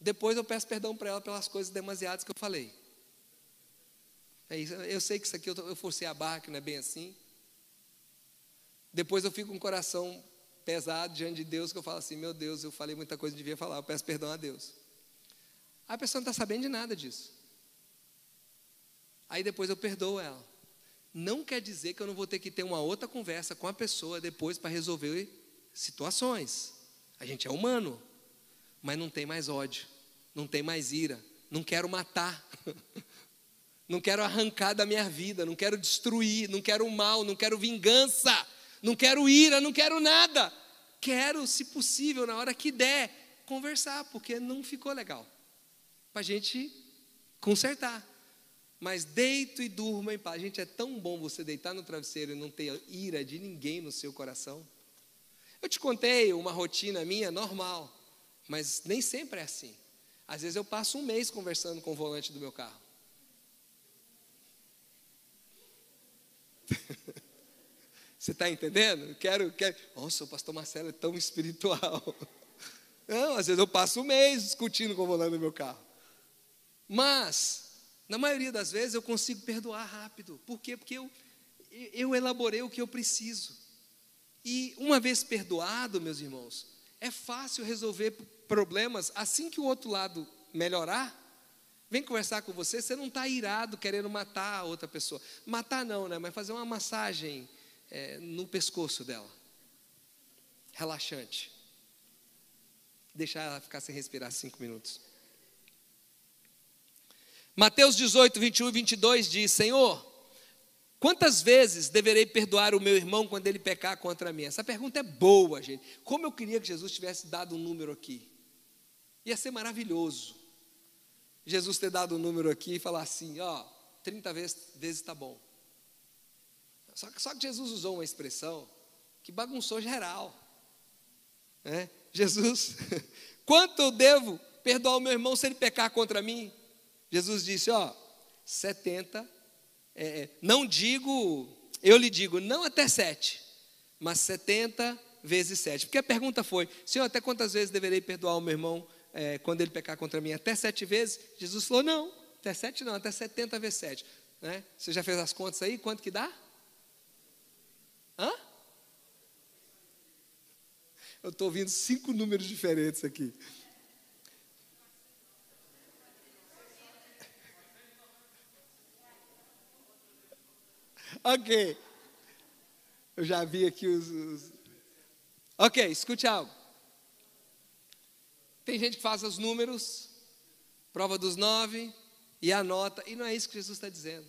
Depois eu peço perdão para ela pelas coisas demasiadas que eu falei. É isso, eu sei que isso aqui eu forcei a barra, que não é bem assim. Depois eu fico com o coração pesado diante de Deus, que eu falo assim, meu Deus, eu falei muita coisa que devia falar, eu peço perdão a Deus. A pessoa não está sabendo de nada disso. Aí depois eu perdoo ela. Não quer dizer que eu não vou ter que ter uma outra conversa com a pessoa depois para resolver situações. A gente é humano, mas não tem mais ódio, não tem mais ira, não quero matar, não quero arrancar da minha vida, não quero destruir, não quero mal, não quero vingança, não quero ira, não quero nada. Quero, se possível, na hora que der, conversar, porque não ficou legal, para a gente consertar. Mas deito e durma em paz. Gente, é tão bom você deitar no travesseiro e não ter ira de ninguém no seu coração. Eu te contei uma rotina minha normal, mas nem sempre é assim. Às vezes eu passo um mês conversando com o volante do meu carro. Você está entendendo? Quero. Nossa, o pastor Marcelo é tão espiritual. Não, às vezes eu passo um mês discutindo com o volante do meu carro. Mas na maioria das vezes eu consigo perdoar rápido. Por quê? Porque eu elaborei o que eu preciso. E uma vez perdoado, meus irmãos, é fácil resolver problemas assim que o outro lado melhorar. Vem conversar com você, você não está irado querendo matar a outra pessoa. Matar não, né? Mas fazer uma massagem no pescoço dela. Relaxante. Deixar ela ficar sem respirar 5 minutos. Mateus 18, 21 e 22 diz, Senhor, quantas vezes deverei perdoar o meu irmão quando ele pecar contra mim? Essa pergunta é boa, gente. Como eu queria que Jesus tivesse dado um número aqui. Ia ser maravilhoso. Jesus ter dado um número aqui e falar assim, 30 vezes está bom. Só que Jesus usou uma expressão que bagunçou geral. Jesus, quanto eu devo perdoar o meu irmão se ele pecar contra mim? Jesus disse, 70, eu lhe digo, não até 7, mas 70 vezes 7. Porque a pergunta foi, Senhor, até quantas vezes deverei perdoar o meu irmão quando ele pecar contra mim? Até 7 vezes? Jesus falou, não, até 7 não, até 70 vezes 7. Né? Você já fez as contas aí? Quanto que dá? Hã? Eu estou ouvindo 5 números diferentes aqui. Ok, eu já vi aqui os... Ok, escute algo. Tem gente que faz os números, prova dos 9 e anota, e não é isso que Jesus está dizendo.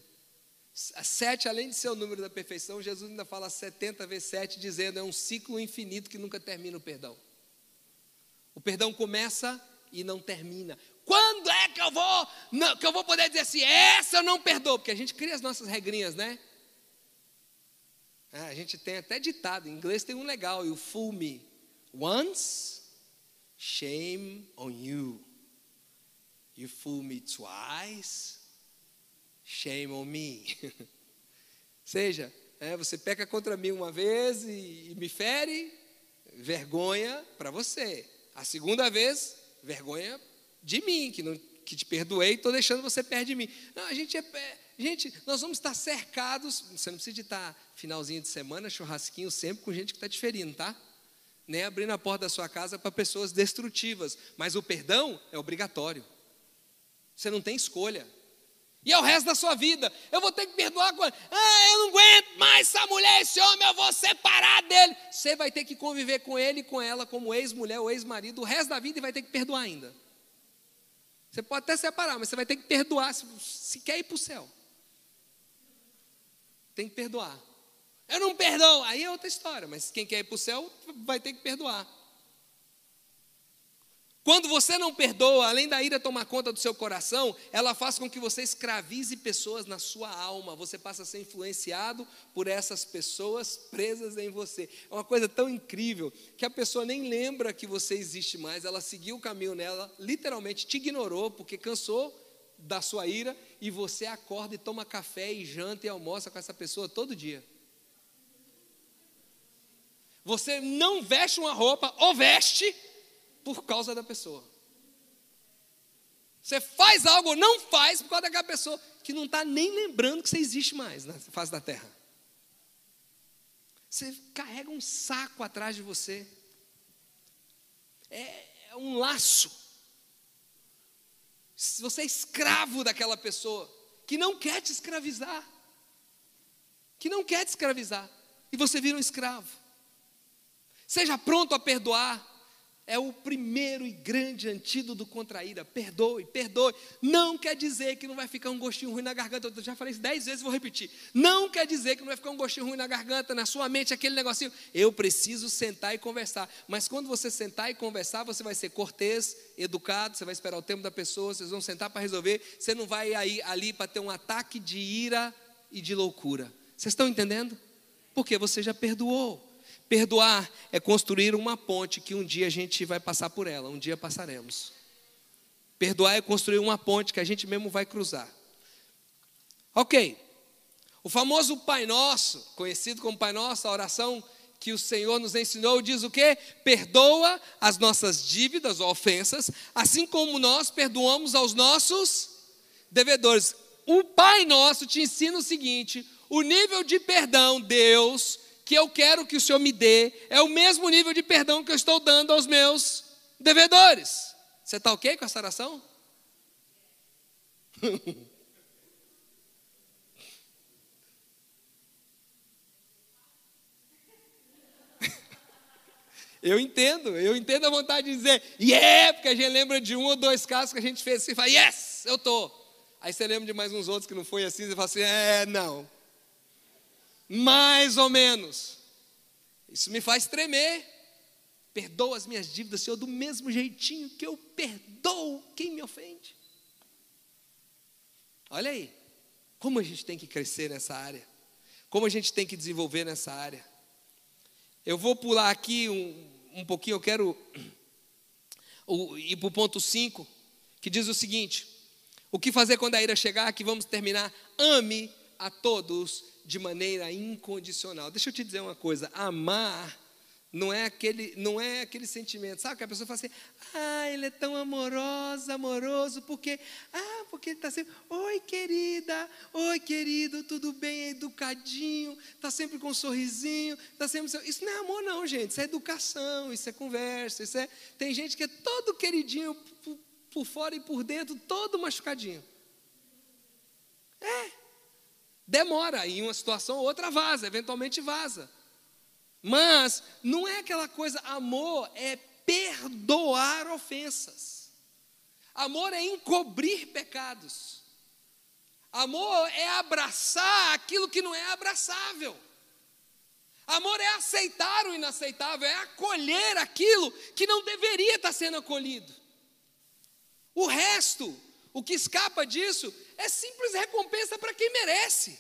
7, além de ser o número da perfeição, Jesus ainda fala 70 vezes 7, dizendo é um ciclo infinito que nunca termina o perdão. O perdão começa e não termina. Quando é que eu vou poder dizer assim, essa eu não perdoo? Porque a gente cria as nossas regrinhas, né? A gente tem até ditado, em inglês tem um legal, you fool me once, shame on you. You fool me twice, shame on me. Seja, você peca contra mim uma vez e me fere, vergonha para você. A segunda vez, vergonha de mim, que te perdoei, estou deixando você perto de mim. Não, Gente, nós vamos estar cercados, você não precisa de estar finalzinho de semana, churrasquinho sempre com gente que está te ferindo, tá? Nem abrindo a porta da sua casa para pessoas destrutivas, mas o perdão é obrigatório, você não tem escolha, e é o resto da sua vida, eu vou ter que perdoar, eu não aguento mais essa mulher, esse homem, eu vou separar dele, você vai ter que conviver com ele e com ela como ex-mulher ou ex-marido o resto da vida e vai ter que perdoar ainda, você pode até separar, mas você vai ter que perdoar se quer ir para o céu. Tem que perdoar. Eu não perdoo, aí é outra história, mas quem quer ir para o céu vai ter que perdoar. Quando você não perdoa, além da ira tomar conta do seu coração, ela faz com que você escravize pessoas na sua alma. Você passa a ser influenciado por essas pessoas presas em você. É uma coisa tão incrível que a pessoa nem lembra que você existe mais. Ela seguiu o caminho nela, literalmente te ignorou porque cansou da sua ira, e você acorda e toma café e janta e almoça com essa pessoa todo dia. Você não veste uma roupa, ou veste, por causa da pessoa. Você faz algo ou não faz por causa daquela pessoa que não está nem lembrando que você existe mais na face da terra. Você carrega um saco atrás de você. É um laço. Você é escravo daquela pessoa que não quer te escravizar. Que não quer te escravizar. E você vira um escravo. Seja pronto a perdoar. É o primeiro e grande antídoto contra a ira. Perdoe, perdoe. Não quer dizer que não vai ficar um gostinho ruim na garganta. Eu já falei isso 10 vezes, vou repetir. Não quer dizer que não vai ficar um gostinho ruim na garganta, na sua mente, aquele negocinho. Eu preciso sentar e conversar. Mas quando você sentar e conversar, você vai ser cortês, educado, você vai esperar o tempo da pessoa, vocês vão sentar para resolver. Você não vai ali para ter um ataque de ira e de loucura. Vocês estão entendendo? Porque você já perdoou. Perdoar é construir uma ponte que um dia a gente vai passar por ela, um dia passaremos. Perdoar é construir uma ponte que a gente mesmo vai cruzar. Ok, o famoso Pai Nosso, conhecido como Pai Nosso, a oração que o Senhor nos ensinou, diz o quê? Perdoa as nossas dívidas ou ofensas, assim como nós perdoamos aos nossos devedores. O Pai Nosso te ensina o seguinte: o nível de perdão, Deus, que eu quero que o Senhor me dê, é o mesmo nível de perdão que eu estou dando aos meus devedores. Você está ok com essa oração? Eu entendo a vontade de dizer, porque a gente lembra de um ou dois casos que a gente fez assim, e fala, yes, eu estou. Aí você lembra de mais uns outros que não foi assim, você fala assim, não. Mais ou menos. Isso me faz tremer. Perdoa as minhas dívidas, Senhor, do mesmo jeitinho que eu perdoo quem me ofende. Olha aí, como a gente tem que crescer nessa área, como a gente tem que desenvolver nessa área. Eu vou pular aqui um pouquinho, eu quero ir para o ponto 5, que diz o seguinte: o que fazer quando a ira chegar? Aqui vamos terminar. Ame a todos de maneira incondicional. Deixa eu te dizer uma coisa: amar não é aquele sentimento, sabe? Que a pessoa fala assim, ele é tão amoroso, porque ele está sempre, oi querida, oi querido, tudo bem, é educadinho, está sempre com um sorrisinho, está sempre... Isso não é amor não, gente, isso é educação, isso é conversa, tem gente que é todo queridinho por fora e por dentro, todo machucadinho. Demora, em uma situação ou outra vaza, eventualmente vaza. Mas não é aquela coisa, amor é perdoar ofensas. Amor é encobrir pecados. Amor é abraçar aquilo que não é abraçável. Amor é aceitar o inaceitável, é acolher aquilo que não deveria estar sendo acolhido. O resto, o que escapa disso, é simples recompensa para quem merece.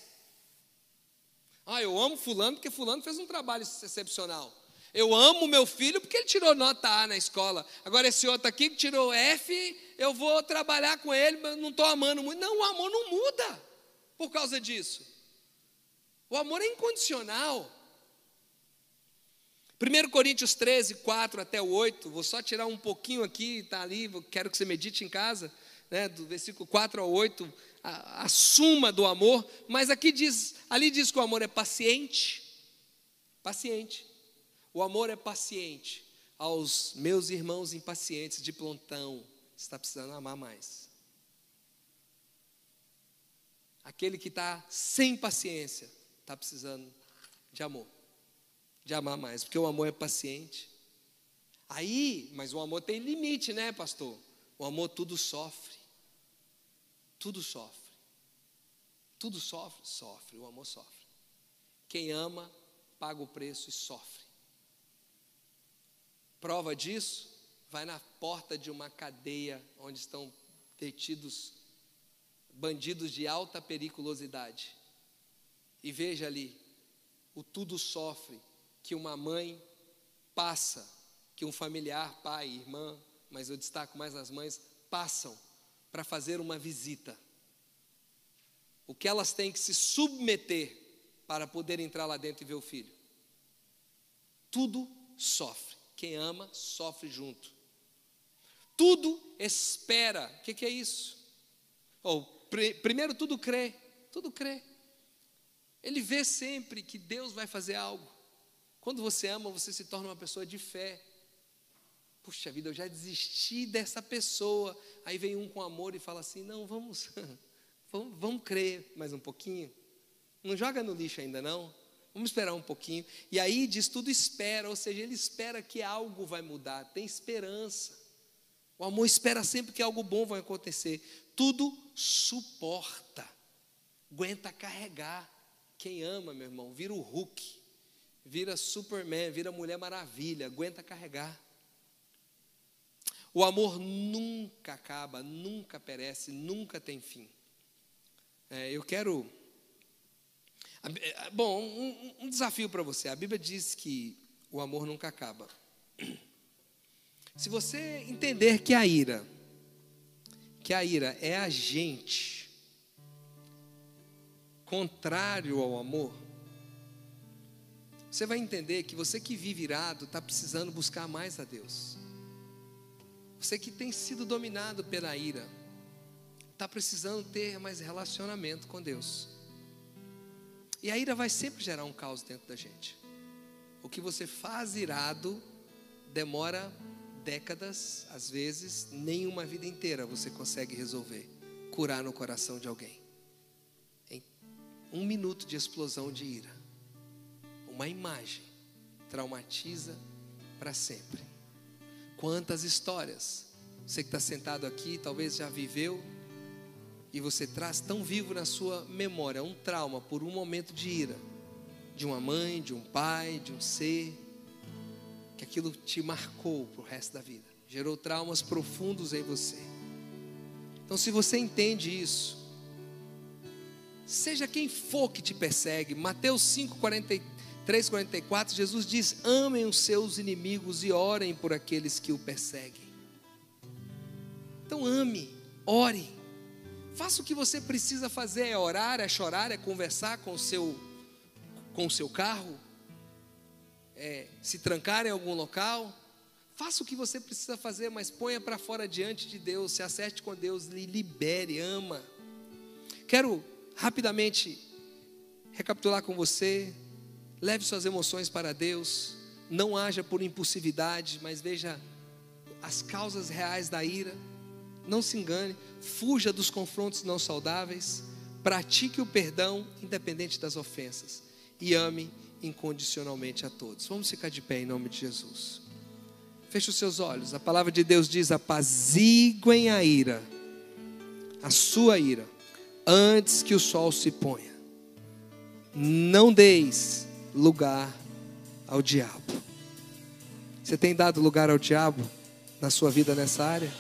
Eu amo fulano porque fulano fez um trabalho excepcional. Eu amo meu filho porque ele tirou nota A na escola. Agora esse outro aqui que tirou F, eu vou trabalhar com ele, mas não estou amando muito. Não, o amor não muda por causa disso. O amor é incondicional. 1 Coríntios 13, 4 até o 8, vou só tirar um pouquinho aqui, está ali, quero que você medite em casa, né, do versículo 4 ao 8, a suma do amor, mas ali diz que o amor é paciente. O amor é paciente. Aos meus irmãos impacientes de plantão, você está precisando amar mais. Aquele que está sem paciência, está precisando de amor, de amar mais, porque o amor é paciente. Mas o amor tem limite, né, pastor? O amor tudo sofre. Tudo sofre. Tudo sofre? Sofre, o amor sofre. Quem ama, paga o preço e sofre. Prova disso, vai na porta de uma cadeia onde estão detidos bandidos de alta periculosidade e veja ali o tudo sofre que uma mãe passa, que um familiar, pai, irmã, mas eu destaco mais as mães, passam para fazer uma visita. O que elas têm que se submeter para poder entrar lá dentro e ver o filho. Tudo sofre. Quem ama, sofre junto. Tudo espera. O que é isso? Primeiro, tudo crê. Tudo crê. Ele vê sempre que Deus vai fazer algo. Quando você ama, você se torna uma pessoa de fé. Puxa vida, eu já desisti dessa pessoa. Aí vem um com amor e fala assim, não, vamos crer mais um pouquinho. Não joga no lixo ainda não. Vamos esperar um pouquinho. E aí diz tudo espera, ou seja, ele espera que algo vai mudar. Tem esperança. O amor espera sempre que algo bom vai acontecer. Tudo suporta. Aguenta carregar. Quem ama, meu irmão, vira o Hulk. Vira Superman, vira Mulher Maravilha. Aguenta carregar. O amor nunca acaba, nunca perece, nunca tem fim. Eu quero... Bom, um desafio para você. A Bíblia diz que o amor nunca acaba. Se você entender que a ira é agente contrário ao amor, você vai entender que você que vive irado está precisando buscar mais a Deus. Você que tem sido dominado pela ira está precisando ter mais relacionamento com Deus. E a ira vai sempre gerar um caos dentro da gente. O que você faz irado demora décadas, às vezes, nem uma vida inteira você consegue resolver, curar no coração de alguém. Em 1 minuto de explosão de ira, uma imagem traumatiza para sempre. Quantas histórias você que está sentado aqui talvez já viveu e você traz tão vivo na sua memória um trauma por um momento de ira de uma mãe, de um pai, de um ser, que aquilo te marcou para o resto da vida, gerou traumas profundos em você. Então, se você entende isso, seja quem for que te persegue, Mateus 5:43-44, Jesus diz: amem os seus inimigos e orem por aqueles que o perseguem. Então ame, ore. Faça o que você precisa fazer, é orar, é chorar, é conversar com o seu carro, é se trancar em algum local. Faça o que você precisa fazer, mas ponha para fora diante de Deus, se acerte com Deus, lhe libere, ama. Quero rapidamente recapitular com você. Leve suas emoções para Deus, não haja por impulsividade, mas veja as causas reais da ira. Não se engane, fuja dos confrontos não saudáveis, pratique o perdão independente das ofensas e ame incondicionalmente a todos. Vamos ficar de pé em nome de Jesus. Feche os seus olhos. A palavra de Deus diz: apaziguem a ira, a sua ira, antes que o sol se ponha. Não deis lugar ao diabo. Você tem dado lugar ao diabo na sua vida nessa área?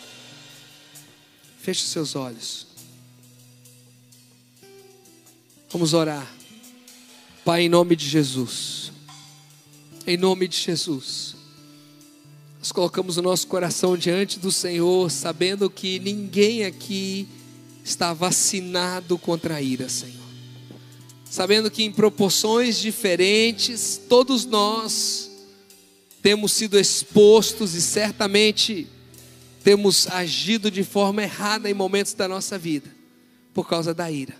Feche os seus olhos. Vamos orar. Pai, em nome de Jesus, em nome de Jesus, nós colocamos o nosso coração diante do Senhor, sabendo que ninguém aqui está vacinado contra a ira, Senhor. Sabendo que em proporções diferentes, todos nós temos sido expostos e certamente temos agido de forma errada em momentos da nossa vida, por causa da ira.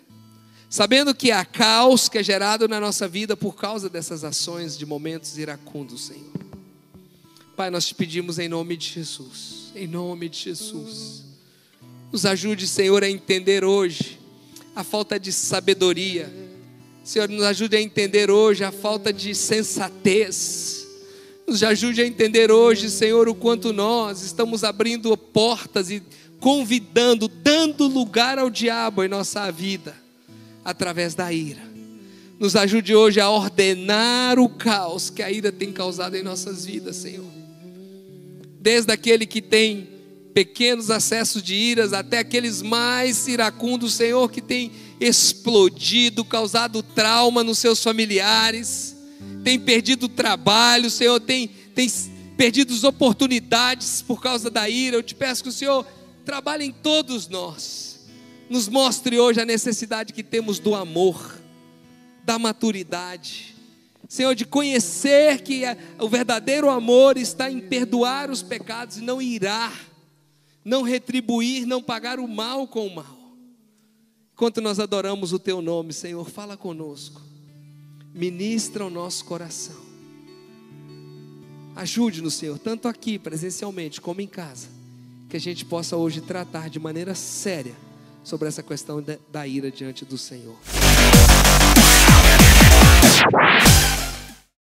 Sabendo que há caos que é gerado na nossa vida por causa dessas ações de momentos iracundos, Senhor. Pai, nós te pedimos em nome de Jesus, nos ajude, Senhor, a entender hoje a falta de sabedoria. Senhor, nos ajude a entender hoje a falta de sensatez. Nos ajude a entender hoje, Senhor, o quanto nós estamos abrindo portas e convidando, dando lugar ao diabo em nossa vida, através da ira. Nos ajude hoje a ordenar o caos que a ira tem causado em nossas vidas, Senhor. desde aquele que tem pequenos acessos de iras até aqueles mais iracundos, Senhor, que tem explodido, causado trauma nos seus familiares, tem perdido trabalho, Senhor, tem perdido as oportunidades por causa da ira. Eu te peço que o Senhor trabalhe em todos nós, nos mostre hoje a necessidade que temos do amor, da maturidade, Senhor, de conhecer que o verdadeiro amor está em perdoar os pecados e não irar, não retribuir, não pagar o mal com o mal. Enquanto nós adoramos o Teu nome, Senhor, fala conosco, ministra o nosso coração, ajude-nos, Senhor, tanto aqui presencialmente como em casa, que a gente possa hoje tratar de maneira séria sobre essa questão da ira diante do Senhor.